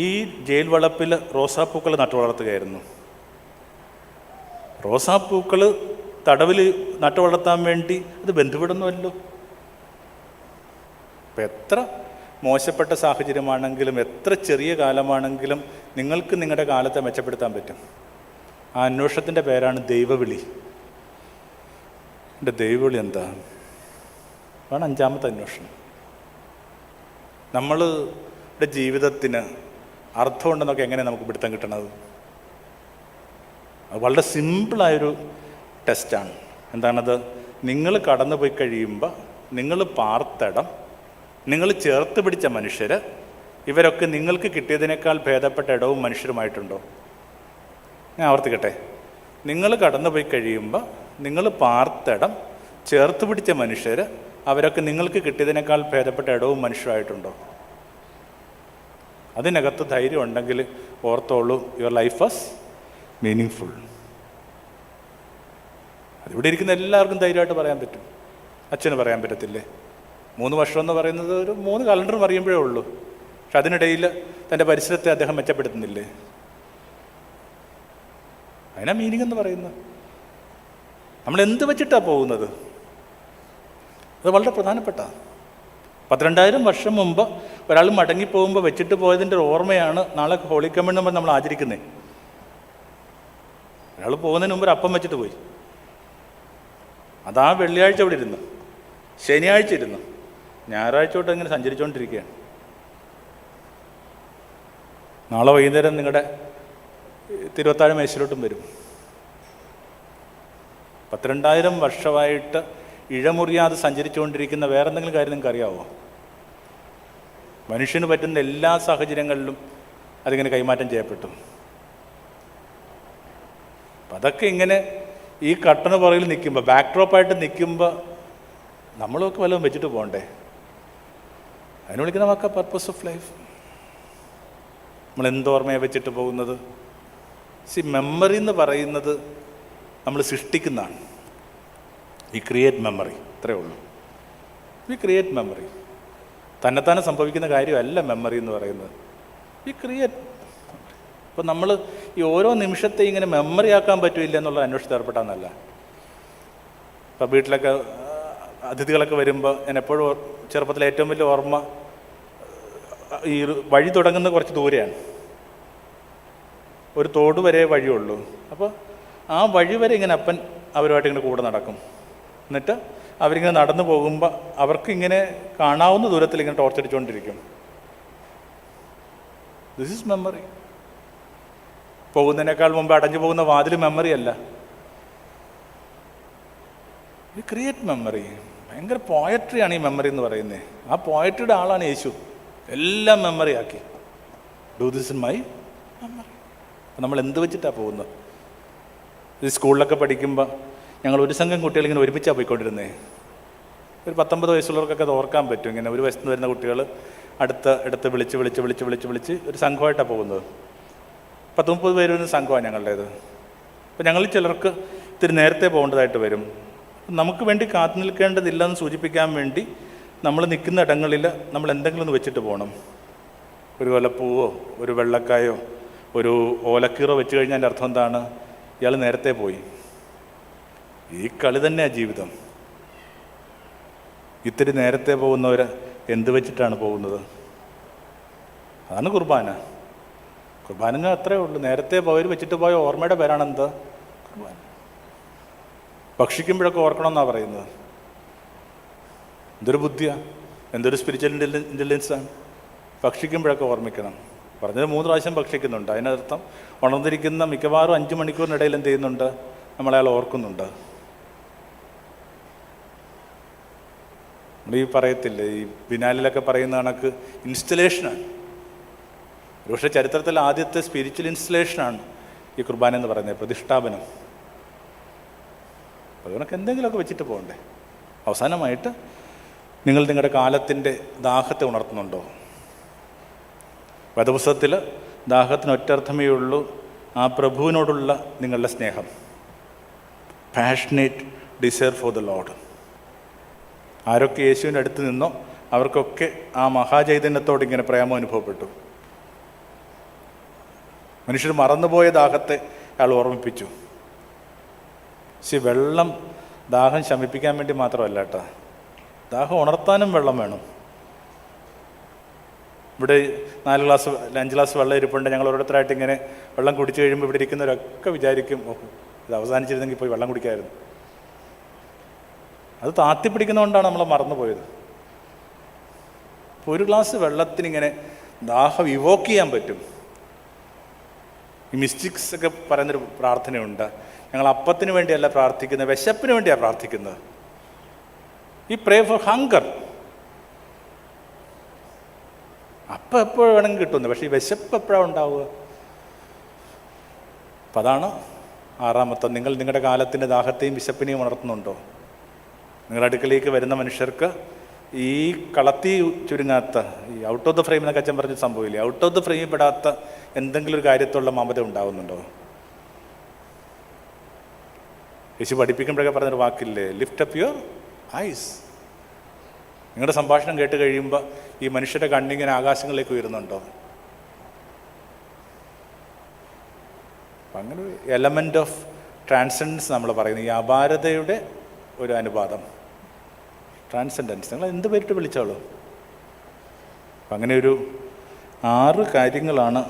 ഈ ജയിൽ വളപ്പിൽ റോസാപ്പൂക്കൾ നട്ടു വളർത്തുകയായിരുന്നു. റോസാപ്പൂക്കൾ തടവിൽ നട്ടു വളർത്താൻ വേണ്ടി അത് ബന്ധുവിടുന്നുവല്ലോ. അപ്പം എത്ര മോശപ്പെട്ട സാഹചര്യമാണെങ്കിലും എത്ര ചെറിയ കാലമാണെങ്കിലും നിങ്ങൾക്ക് നിങ്ങളുടെ കാലത്തെ മെച്ചപ്പെടുത്താൻ പറ്റും. ആ അന്വേഷണത്തിൻ്റെ പേരാണ് ദൈവവിളി. എൻ്റെ ദൈവവിളി എന്താ? അതാണ് 5ാമത്തെ അന്വേഷണം. നമ്മളുടെ ജീവിതത്തിന് അർത്ഥമുണ്ടെന്നൊക്കെ എങ്ങനെ നമുക്ക് പിടുത്തം കിട്ടണത്? അത് വളരെ സിമ്പിളായൊരു ടെസ്റ്റാണ്. എന്താണത്? നിങ്ങൾ കടന്നു പോയി കഴിയുമ്പോൾ നിങ്ങൾ പാർത്തിടം, നിങ്ങൾ ചേർത്ത് പിടിച്ച മനുഷ്യർ, ഇവരൊക്കെ നിങ്ങൾക്ക് കിട്ടിയതിനേക്കാൾ ഭേദപ്പെട്ട ഇടവും മനുഷ്യരുമായിട്ടുണ്ടോ? ഞാൻ ആവർത്തിക്കട്ടെ. നിങ്ങൾ കടന്നു പോയി കഴിയുമ്പോൾ നിങ്ങൾ പാർത്തിടം, ചേർത്ത് പിടിച്ച മനുഷ്യർ, അവരൊക്കെ നിങ്ങൾക്ക് കിട്ടിയതിനേക്കാൾ ഭേദപ്പെട്ട ഇടവും മനുഷ്യരായിട്ടുണ്ടോ? അതിനകത്ത് ധൈര്യം ഉണ്ടെങ്കിൽ ഓർത്തോളൂ, your life was meaningful. അതിവിടെ ഇരിക്കുന്ന എല്ലാവർക്കും ധൈര്യമായിട്ട് പറയാൻ പറ്റും. അച്ഛന് പറയാൻ പറ്റത്തില്ലേ? 3 വർഷം എന്ന് പറയുന്നത് ഒരു 3 കലണ്ടറും അറിയുമ്പോഴേ ഉള്ളൂ. പക്ഷെ അതിനിടയിൽ തൻ്റെ പരിസരത്തെ അദ്ദേഹം മെച്ചപ്പെടുത്തുന്നില്ലേ? അതിനാ മീനിങ് എന്ന് പറയുന്നത്. നമ്മൾ എന്ത് വെച്ചിട്ടാണ് പോകുന്നത്? അത് വളരെ പ്രധാനപ്പെട്ട. 12,000 വർഷം മുമ്പ് ഒരാൾ മടങ്ങിപ്പോകുമ്പോൾ വെച്ചിട്ട് പോയതിൻ്റെ ഓർമ്മയാണ് നാളെ ഹോളി കമ്മ്യൂണിയൻ നമ്മൾ ആചരിക്കുന്നത്. ഒരാൾ പോകുന്നതിന് മുമ്പ് ഒരു അപ്പം വെച്ചിട്ട് പോയി. അതാ വെള്ളിയാഴ്ച ഇവിടെ ഇരുന്നു, ശനിയാഴ്ച ഇരുന്നു, ഞായറാഴ്ച തൊട്ട് ഇങ്ങനെ സഞ്ചരിച്ചുകൊണ്ടിരിക്കുകയാണ്. നാളെ വൈകുന്നേരം നിങ്ങളുടെ തിരുവത്താഴ മേശയിലോട്ടും വരും. 12,000 വർഷമായിട്ട് ഇഴമുറിയാതെ സഞ്ചരിച്ചുകൊണ്ടിരിക്കുന്ന വേറെ എന്തെങ്കിലും കാര്യം നിങ്ങൾക്ക് അറിയാമോ? മനുഷ്യന് പറ്റുന്ന എല്ലാ സാഹചര്യങ്ങളിലും അതിങ്ങനെ കൈമാറ്റം ചെയ്യപ്പെട്ടു. അപ്പം അതൊക്കെ ഇങ്ങനെ ഈ കട്ടന് പുറകിൽ നിൽക്കുമ്പോൾ, ബാക്ക് ഡ്രോപ്പായിട്ട് നിൽക്കുമ്പോൾ നമ്മളൊക്കെ വല്ലതും വെച്ചിട്ട് പോകണ്ടേ? അതിന് വിളിക്കുന്ന വാക്ക പർപ്പസ് ഓഫ് ലൈഫ്. നമ്മൾ എന്തോർമ്മയാണ് വെച്ചിട്ട് പോകുന്നത്? മെമ്മറി എന്ന് പറയുന്നത് നമ്മൾ സൃഷ്ടിക്കുന്നതാണ്. വി ക്രിയേറ്റ് മെമ്മറി, ഇത്രയേ ഉള്ളൂ. We create memory. തന്നെത്താനെ സംഭവിക്കുന്ന കാര്യമല്ല മെമ്മറി എന്ന് പറയുന്നത്. We create. അപ്പോൾ നമ്മൾ ഈ ഓരോ നിമിഷത്തെ ഇങ്ങനെ മെമ്മറി ആക്കാൻ പറ്റില്ല എന്നുള്ള അന്വേഷണത്തിൽ ഏർപ്പെട്ടാന്നല്ല. ഇപ്പോൾ വീട്ടിലൊക്കെ അതിഥികളൊക്കെ വരുമ്പോൾ ഞാൻ എപ്പോഴും ചെറുപ്പത്തിലെ ഏറ്റവും വലിയ ഓർമ്മ, ഈ വഴി തുടങ്ങുന്ന കുറച്ച് ദൂരെയാണ്, ഒരു തോട് വരെ വഴിയുള്ളൂ. അപ്പോൾ ആ വഴി വരെ ഇങ്ങനെ അപ്പൻ അവരുമായിട്ട് ഇങ്ങനെ കൂടെ നടക്കും. എന്നിട്ട് അവരിങ്ങനെ നടന്നു പോകുമ്പോൾ അവർക്കിങ്ങനെ കാണാവുന്ന ദൂരത്തിൽ ഇങ്ങനെ ടോർച്ചടിച്ചുകൊണ്ടിരിക്കും. This is memory. പോകുന്നതിനേക്കാൾ മുമ്പ് അടഞ്ഞു പോകുന്ന വാതിൽ മെമ്മറി അല്ല. You create memory. ഭയങ്കര പോയട്രിയാണ് ഈ മെമ്മറി എന്ന് പറയുന്നത്. ആ പോയട്രിയുടെ ആളാണ് യേശു. എല്ലാം മെമ്മറി ആക്കി. Do this in my memory. അപ്പം നമ്മൾ എന്ത് വെച്ചിട്ടാണ് പോകുന്നത്? ഈ സ്കൂളിലൊക്കെ പഠിക്കുമ്പോൾ ഞങ്ങൾ ഒരു സംഘം കുട്ടികൾ ഇങ്ങനെ ഒരുമിച്ചാണ് പോയിക്കൊണ്ടിരുന്നേ. ഒരു 19 വയസ്സുള്ളവർക്കൊക്കെ അത് ഓർക്കാൻ പറ്റും. ഇങ്ങനെ ഒരു വയസ്സിൽ നിന്ന് വരുന്ന കുട്ടികൾ അടുത്ത് വിളിച്ച് ഒരു സംഘമായിട്ടാണ് പോകുന്നത്. 30 പേര് വരുന്ന സംഘമാണ് ഞങ്ങളുടേത്. അപ്പോൾ ഞങ്ങളിൽ ചിലർക്ക് ഇത്തിരി നേരത്തെ പോകേണ്ടതായിട്ട് വരും. നമുക്ക് വേണ്ടി കാത്തു നിൽക്കേണ്ടതില്ലെന്ന് സൂചിപ്പിക്കാൻ വേണ്ടി നമ്മൾ നിൽക്കുന്ന ഇടങ്ങളിൽ നമ്മൾ എന്തെങ്കിലും ഒന്ന് വെച്ചിട്ട് പോകണം. ഒരു കൊലപ്പൂവോ ഒരു വെള്ളക്കായോ ഒരു ഓലക്കീറോ വെച്ച് കഴിഞ്ഞാൽ അതിൻ്റെ അർത്ഥം എന്താണ്? ഇയാൾ നേരത്തെ പോയി. ഈ കളി തന്നെയാണ് ജീവിതം. ഇത്തിരി നേരത്തെ പോകുന്നവർ എന്ത് വെച്ചിട്ടാണ് പോകുന്നത്? അതാണ് കുർബാന. കുർബാന അത്രേ ഉള്ളൂ. നേരത്തെ പോയവർ വെച്ചിട്ട് പോയ ഓർമ്മയുടെ പേരാണെന്ത്? കുർബാന. ഭക്ഷിക്കുമ്പോഴൊക്കെ ഓർക്കണമെന്നാണ് പറയുന്നത്. എന്തൊരു ബുദ്ധിയാണ്, എന്തൊരു സ്പിരിച്വൽ ഇൻ്റലിജൻസാണ്. ഭക്ഷിക്കുമ്പോഴൊക്കെ ഓർമ്മിക്കണം. പറഞ്ഞത് 3 പ്രാവശ്യം ഭക്ഷിക്കുന്നുണ്ട്. അതിനർത്ഥം ഉണർന്നിരിക്കുന്ന മിക്കവാറും 5 മണിക്കൂറിനിടയിൽ എന്ത് ചെയ്യുന്നുണ്ട്? നമ്മളയാൾ ഓർക്കുന്നുണ്ട്. നമ്മൾ ഈ പറയത്തില്ലേ, ഈ ബിനാലിലൊക്കെ പറയുന്ന കണക്ക് ഇൻസ്റ്റലേഷനാണ്. ഒരുപക്ഷെ ചരിത്രത്തിൽ ആദ്യത്തെ സ്പിരിച്വൽ ഇൻസ്റ്റലേഷനാണ് ഈ കുർബാന എന്ന് പറയുന്നത്, പ്രതിഷ്ഠാപനം. അതുകൊണ്ടൊക്കെ എന്തെങ്കിലുമൊക്കെ വെച്ചിട്ട് പോകണ്ടേ. അവസാനമായിട്ട് നിങ്ങൾ നിങ്ങളുടെ കാലത്തിൻ്റെ ദാഹത്തെ ഉണർത്തുന്നുണ്ടോ? വേദപുസ്തകത്തിൽ ദാഹത്തിന് ഒറ്റർത്ഥമേ ഉള്ളൂ, ആ പ്രഭുവിനോടുള്ള നിങ്ങളുടെ സ്നേഹം. Passionate desire for the lord. ആരൊക്കെ യേശുവിൻ്റെ അടുത്ത് നിന്നോ അവർക്കൊക്കെ ആ മഹാചൈതന്യത്തോട് ഇങ്ങനെ പ്രേമം അനുഭവപ്പെട്ടു. മനുഷ്യർ മറന്നുപോയ ദാഹത്തെ അയാൾ ഓർമ്മിപ്പിച്ചു. വെള്ളം ദാഹം ശമിപ്പിക്കാൻ വേണ്ടി മാത്രമല്ല കേട്ടോ, ദാഹം ഉണർത്താനും വെള്ളം വേണം. ഇവിടെ 4 ഗ്ലാസ് 5 ഗ്ലാസ് വെള്ളം ഇരിപ്പുണ്ട്. ഞങ്ങൾ ഓരോരുത്തരായിട്ട് ഇങ്ങനെ വെള്ളം കുടിച്ചു കഴിയുമ്പോൾ ഇവിടെ ഇരിക്കുന്നവരൊക്കെ വിചാരിക്കും, ഓഹ് ഇത് അവസാനിച്ചിരുന്നെങ്കിൽ പോയി വെള്ളം കുടിക്കാമായിരുന്നു. അത് താത്തിപ്പിടിക്കുന്നതുകൊണ്ടാണ് നമ്മൾ മറന്നുപോയത്. ഇപ്പോൾ 1 ഗ്ലാസ് വെള്ളത്തിനിങ്ങനെ ദാഹം ഇവോക്ക് ചെയ്യാൻ പറ്റും. ഈ മിസ്റ്റിക്സ് ഒക്കെ പറയുന്നൊരു പ്രാർത്ഥനയുണ്ട്. ഞങ്ങൾ അപ്പത്തിന് വേണ്ടിയല്ല പ്രാർത്ഥിക്കുന്നത്, വിശപ്പിന് വേണ്ടിയാണ് പ്രാർത്ഥിക്കുന്നത്. ഈ പ്രേ ഫോർ ഹങ്കർ. അപ്പം എപ്പോഴും വേണമെങ്കിൽ കിട്ടുന്നു, പക്ഷേ ഈ വിശപ്പ് എപ്പോഴാണ് ഉണ്ടാവുക? അപ്പം അതാണ് 6ാമത്തെ. നിങ്ങൾ നിങ്ങളുടെ കാലത്തിൻ്റെ ദാഹത്തെയും വിശപ്പിനെയും ഉണർത്തുന്നുണ്ടോ? നിങ്ങളുടെ അടുക്കലേക്ക് വരുന്ന മനുഷ്യർക്ക് ഈ കളത്തി ചുരുങ്ങാത്ത, ഈ ഔട്ട് ഓഫ് ദ ഫ്രെയിം എന്നൊക്കെ അച്ഛൻ പറഞ്ഞ സംഭവമില്ലേ, ഔട്ട് ഓഫ് ദ ഫ്രെയിമിൽ പെടാത്ത എന്തെങ്കിലും ഒരു കാര്യത്തുള്ള മമത ഉണ്ടാകുന്നുണ്ടോ? യേശു പഠിപ്പിക്കുമ്പോഴൊക്കെ പറഞ്ഞൊരു വാക്കില്ലേ, ലിഫ്റ്റ് അപ്പ് യുവർ ഐസ്. നിങ്ങളുടെ സംഭാഷണം കേട്ട് കഴിയുമ്പോൾ ഈ മനുഷ്യരുടെ കണ്ണിങ്ങനെ ആകാശങ്ങളിലേക്ക് ഉയരുന്നുണ്ടോ? അപ്പം അങ്ങനെ ഒരു എലമെൻ്റ് ഓഫ് ട്രാൻസെൻഡൻസ് നമ്മൾ പറയുന്നത്, ഈ അപാരതയുടെ ഒരു അനുപാതം, ട്രാൻസെൻഡൻസ്. നിങ്ങൾ എന്ത് പേരിട്ട് വിളിച്ചോളൂ. അപ്പം അങ്ങനെ ഒരു 6 കാര്യങ്ങളാണ്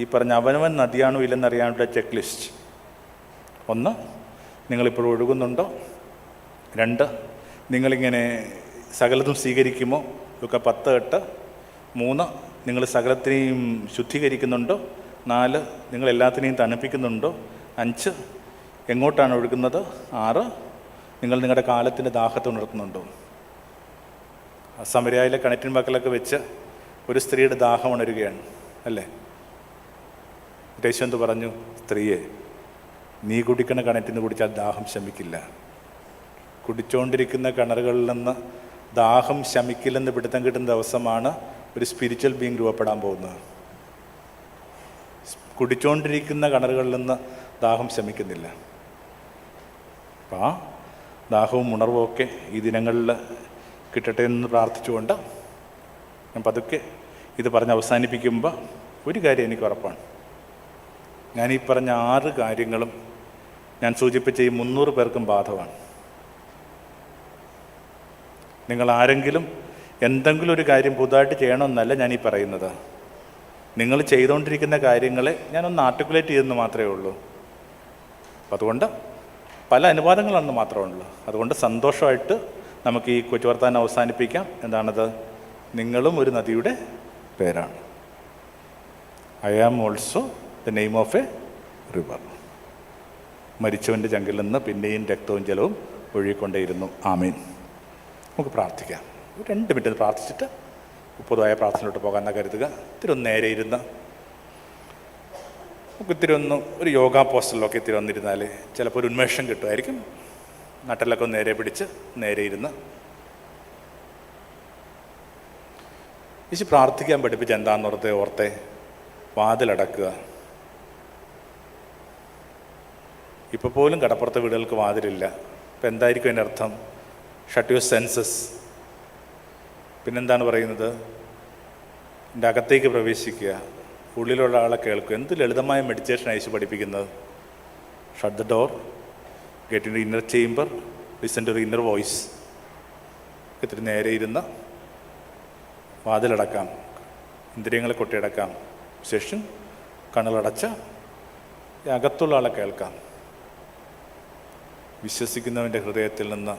ഈ പറഞ്ഞ അവനവൻ നദിയാണോ ഇല്ലെന്നറിയാനുള്ള ചെക്ക് ലിസ്റ്റ്. 1, നിങ്ങളിപ്പോൾ ഒഴുകുന്നുണ്ടോ? 2, നിങ്ങളിങ്ങനെ സകലതും സ്വീകരിക്കുമോ? ഒക്കെ 10:8. 3, നിങ്ങൾ സകലത്തിനെയും ശുദ്ധീകരിക്കുന്നുണ്ടോ? 4, നിങ്ങൾ എല്ലാത്തിനെയും തണുപ്പിക്കുന്നുണ്ടോ? 5, എങ്ങോട്ടാണ് ഒഴുകുന്നത്? 6, നിങ്ങൾ നിങ്ങളുടെ കാലത്തിൻ്റെ ദാഹത്തെ ഉണർത്തുന്നുണ്ടോ? സമരയിലെ കിണറ്റിൻ പക്കലൊക്കെ വെച്ച് ഒരു സ്ത്രീയുടെ ദാഹം ഉണരുകയാണ് അല്ലേ? യേശു എന്ത് പറഞ്ഞു? സ്ത്രീയെ, നീ കുടിക്കണ കിണറ്റിൽ നിന്ന് കുടിച്ചാൽ ദാഹം ശമിക്കില്ല. കുടിച്ചുകൊണ്ടിരിക്കുന്ന കിണറുകളിൽ നിന്ന് ദാഹം ശമിക്കില്ലെന്ന് പിടുത്തം കിട്ടുന്ന ദിവസമാണ് ഒരു സ്പിരിച്വൽ ബീങ് രൂപപ്പെടാൻ പോകുന്നത്. കുടിച്ചുകൊണ്ടിരിക്കുന്ന കിണറുകളിൽ നിന്ന് ദാഹം ശമിക്കുന്നില്ല. അപ്പം ആ ദാഹവും ഉണർവും ഒക്കെ ഈ ദിനങ്ങളിൽ കിട്ടട്ടെ എന്ന് പ്രാർത്ഥിച്ചുകൊണ്ട് ഞാൻ പതുക്കെ ഇത് പറഞ്ഞ് അവസാനിപ്പിക്കുമ്പോൾ ഒരു കാര്യം എനിക്ക് ഉറപ്പാണ്. ഞാനീ പറഞ്ഞ 6 കാര്യങ്ങളും ഞാൻ സൂചിപ്പിച്ച ഈ 300 പേർക്കും ബാധകമാണ്. നിങ്ങൾ ആരെങ്കിലും എന്തെങ്കിലും ഒരു കാര്യം പുതുതായിട്ട് ചെയ്യണമെന്നല്ല ഞാനീ പറയുന്നത്. നിങ്ങൾ ചെയ്തുകൊണ്ടിരിക്കുന്ന കാര്യങ്ങളെ ഞാനൊന്ന് ആർട്ടിക്കുലേറ്റ് ചെയ്തെന്ന് മാത്രമേ ഉള്ളൂ. അപ്പം അതുകൊണ്ട് പല അനുവാദങ്ങളാണെന്ന് മാത്രമേ ഉള്ളൂ. അതുകൊണ്ട് സന്തോഷമായിട്ട് നമുക്ക് ഈ കൊച്ചുവർത്താനം അവസാനിപ്പിക്കാം. എന്താണത്? നിങ്ങളും ഒരു നദിയുടെ പേരാണ്. I am also the name of a river. മരിച്ചവൻ്റെ ചങ്കിൽ നിന്ന് പിന്നെയും രക്തവും ജലവും ഒഴുകിക്കൊണ്ടേയിരുന്നു. ആമീൻ. നമുക്ക് പ്രാർത്ഥിക്കാം. 2 മിനിറ്റ് പ്രാർത്ഥിച്ചിട്ട് പൊതുവായ പ്രാർത്ഥനയിലോട്ട് പോകാമെന്ന് കരുതുക. ഇത്തിരി ഒന്ന് നേരെ ഇരുന്ന് നമുക്ക് ഇത്തിരി ഒന്ന് ഒരു യോഗ പോസ്റ്ററിലൊക്കെ ഇത്തിരി വന്നിരുന്നാൽ ചിലപ്പോൾ ഒരു ഉന്മേഷം കിട്ടുമായിരിക്കും. നട്ടലൊക്കെ ഒന്ന് നേരെ പിടിച്ച് നേരെ ഇരുന്ന് പ്രാർത്ഥിക്കാൻ പഠിപ്പിച്ച് എന്താണെന്ന് ഓർത്തെ വാതിലടക്കുക. ഇപ്പോൾ പോലും കടപ്പുറത്തെ വീടുകൾക്ക് വാതിലില്ല. അപ്പം എന്തായിരിക്കും അതിൻ്റെ അർത്ഥം? Shut your census. പിന്നെന്താണ് പറയുന്നത്? എൻ്റെ അകത്തേക്ക് പ്രവേശിക്കുക, ഉള്ളിലുള്ള ആളെ കേൾക്കുക. എന്ത് ലളിതമായ മെഡിറ്റേഷൻ യേശു പഠിപ്പിക്കുന്നത്. Shut the door, get in the inner chamber, listen to the inner voice. ഇത്തിരി നേരെ ഇരുന്ന് വാതിലടക്കാം, ഇന്ദ്രിയങ്ങളെ കൊട്ടിയടക്കാം. ശേഷം കണ്ണുകളടച്ച അകത്തുള്ള ആളെ കേൾക്കാം. വിശ്വസിക്കുന്നവൻ്റെ ഹൃദയത്തിൽ നിന്ന്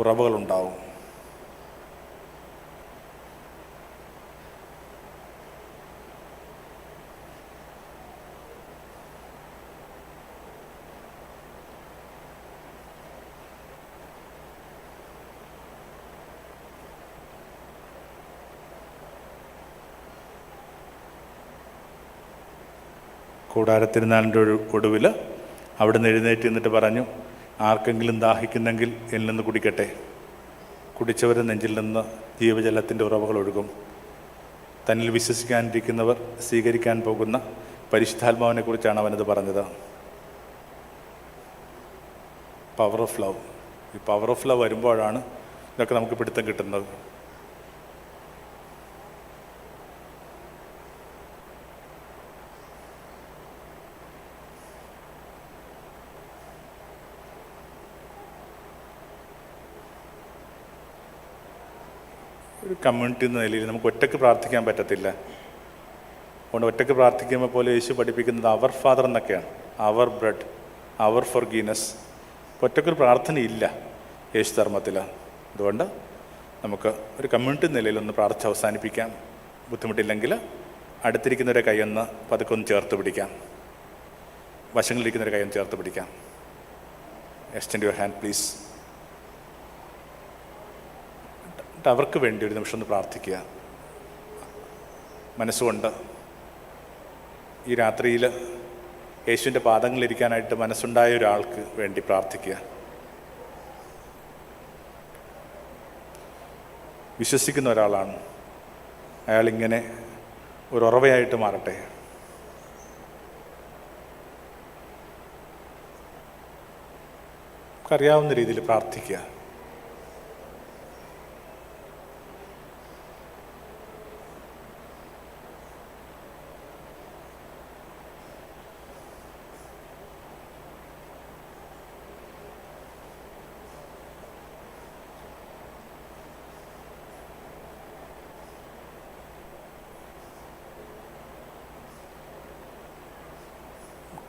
ഉറവുകളുണ്ടാവും. കൂടാരത്തിരുന്നാളിൻ്റെ ഒടുവിൽ അവിടെ നിന്ന് എഴുന്നേറ്റ് നിന്നിട്ട് പറഞ്ഞു, ആർക്കെങ്കിലും ദാഹിക്കുന്നെങ്കിൽ എന്നിൽ നിന്ന് കുടിക്കട്ടെ. കുടിച്ചവരുടെ നെഞ്ചിൽ നിന്ന് ജീവജലത്തിൻ്റെ ഉറവുകൾ ഒഴുകും. തന്നിൽ വിശ്വസിക്കാനിരിക്കുന്നവർ സ്വീകരിക്കാൻ പോകുന്ന പരിശുദ്ധാത്മാവിനെ കുറിച്ചാണ് അവനത് പറഞ്ഞത്. Power of love. ഈ പവർ ഓഫ് ലവ് വരുമ്പോഴാണ് ഇതൊക്കെ നമുക്ക് പിടുത്തം കിട്ടുന്നത്. ഒരു കമ്മ്യൂണിറ്റി എന്ന നിലയിൽ നമുക്ക് ഒറ്റയ്ക്ക് പ്രാർത്ഥിക്കാൻ പറ്റത്തില്ല. അതുകൊണ്ട് ഒറ്റയ്ക്ക് പ്രാർത്ഥിക്കുമ്പോൾ പോലെ യേശു പഠിപ്പിക്കുന്നത് അവർ ഫാദർ എന്നൊക്കെയാണ്. അവർ ബ്രെഡ്, അവർ ഫോർഗീവ്നെസ്. ഒറ്റയ്ക്കൊരു പ്രാർത്ഥനയില്ല യേശു ധർമ്മത്തിൽ. അതുകൊണ്ട് നമുക്ക് ഒരു കമ്മ്യൂണിറ്റി നിലയിലൊന്ന് പ്രാർത്ഥിച്ച് അവസാനിപ്പിക്കാം. ബുദ്ധിമുട്ടില്ലെങ്കിൽ അടുത്തിരിക്കുന്നവരെ കൈയൊന്ന് പതുക്കെ ഒന്ന് ചേർത്ത് പിടിക്കാം. വശങ്ങളിലിരിക്കുന്നവരെ കൈയൊന്ന് ചേർത്ത് പിടിക്കാം. Extend your hand please. അവർക്ക് വേണ്ടി ഒരു നിമിഷം ഒന്ന് പ്രാർത്ഥിക്കുക. മനസ്സുകൊണ്ട് ഈ രാത്രിയിൽ യേശുവിൻ്റെ പാദങ്ങളിലിരിക്കാനായിട്ട് മനസ്സുണ്ടായ ഒരാൾക്ക് വേണ്ടി പ്രാർത്ഥിക്കുക. വിശ്വസിക്കുന്ന ഒരാളാണ് അയാളിങ്ങനെ ഒരു ഉറവയായിട്ട് മാറട്ടെ. അറിയാവുന്ന രീതിയിൽ പ്രാർത്ഥിക്കുക.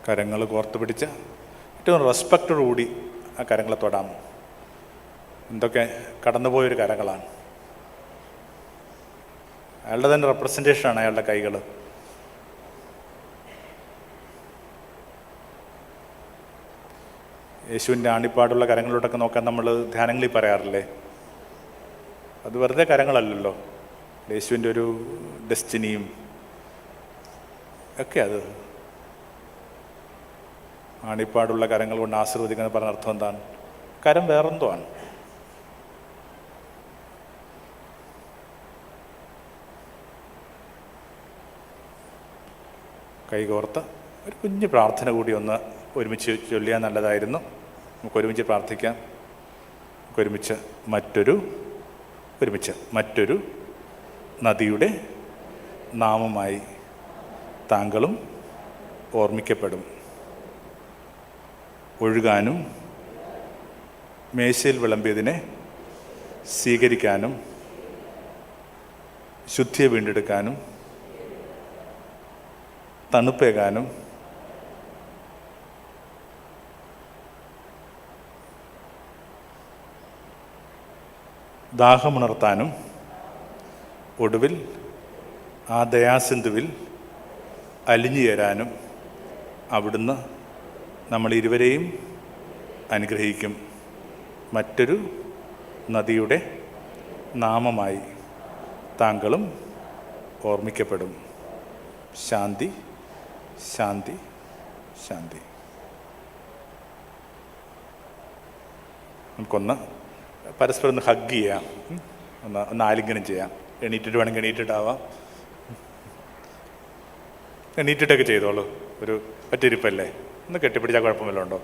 കരങ്ങൾ കോർത്ത് പിടിച്ച് ഏറ്റവും റെസ്പെക്റ്റോടുകൂടി ആ കരങ്ങളെ തൊടാം. എന്തൊക്കെ കടന്നുപോയൊരു കരങ്ങളാണ്. അയാളുടെ തന്നെ റെപ്രസെൻറ്റേഷനാണ് അയാളുടെ കൈകൾ. യേശുവിൻ്റെ ആണിപ്പാടുള്ള കരങ്ങളിലോട്ടൊക്കെ നോക്കാൻ നമ്മൾ ധ്യാനങ്ങളിൽ പറയാറില്ലേ? അത് വെറുതെ കരങ്ങളല്ലല്ലോ. യേശുവിൻ്റെ ഒരു ഡെസ്റ്റിനിയും ഒക്കെ അത് ആണിപ്പാടുള്ള കരങ്ങൾ കൊണ്ട് ആശീർവദിക്കുന്ന പറഞ്ഞ അർത്ഥം എന്താണ്? കരം വേറെന്തോ ആണ്. കൈകോർത്ത് ഒരു കുഞ്ഞു പ്രാർത്ഥന കൂടി ഒന്ന് ഒരുമിച്ച് ചൊല്ലിയാൽ നല്ലതായിരുന്നു. നമുക്ക് ഒരുമിച്ച് പ്രാർത്ഥിക്കാം. ഒരുമിച്ച് മറ്റൊരു നദിയുടെ നാമമായി താങ്കളും ഓർമ്മിക്കപ്പെടും. ഒഴുകാനും മേശയിൽ വിളമ്പിയതിനെ സ്വീകരിക്കാനും ശുദ്ധിയെ വീണ്ടെടുക്കാനും തണുപ്പേകാനും ദാഹമുണർത്താനും ഒടുവിൽ ആ ദയാസിന്ധുവിൽ അലിഞ്ഞു ചേരാനും അവിടുന്ന് നമ്മൾ ഇരുവരെയും അനുഗ്രഹിക്കും. മറ്റൊരു നദിയുടെ നാമമായി താങ്കളും ഓർമ്മിക്കപ്പെടും. ശാന്തി, ശാന്തി, ശാന്തി. നമുക്കൊന്ന് പരസ്പരം ഒന്ന് ഹഗ് ചെയ്യാം, ഒന്ന് ആലിംഗനം ചെയ്യാം. എണീറ്റിട്ട് വേണമെങ്കിൽ എണീറ്റിട്ടാവാം, എണീറ്റിട്ടൊക്കെ ചെയ്തോളൂ. ഒരു ഒറ്റയിരിപ്പല്ലേ, ഒന്ന് കെട്ടിപ്പിടിച്ചാൽ കുഴപ്പമില്ല ഉണ്ടോ?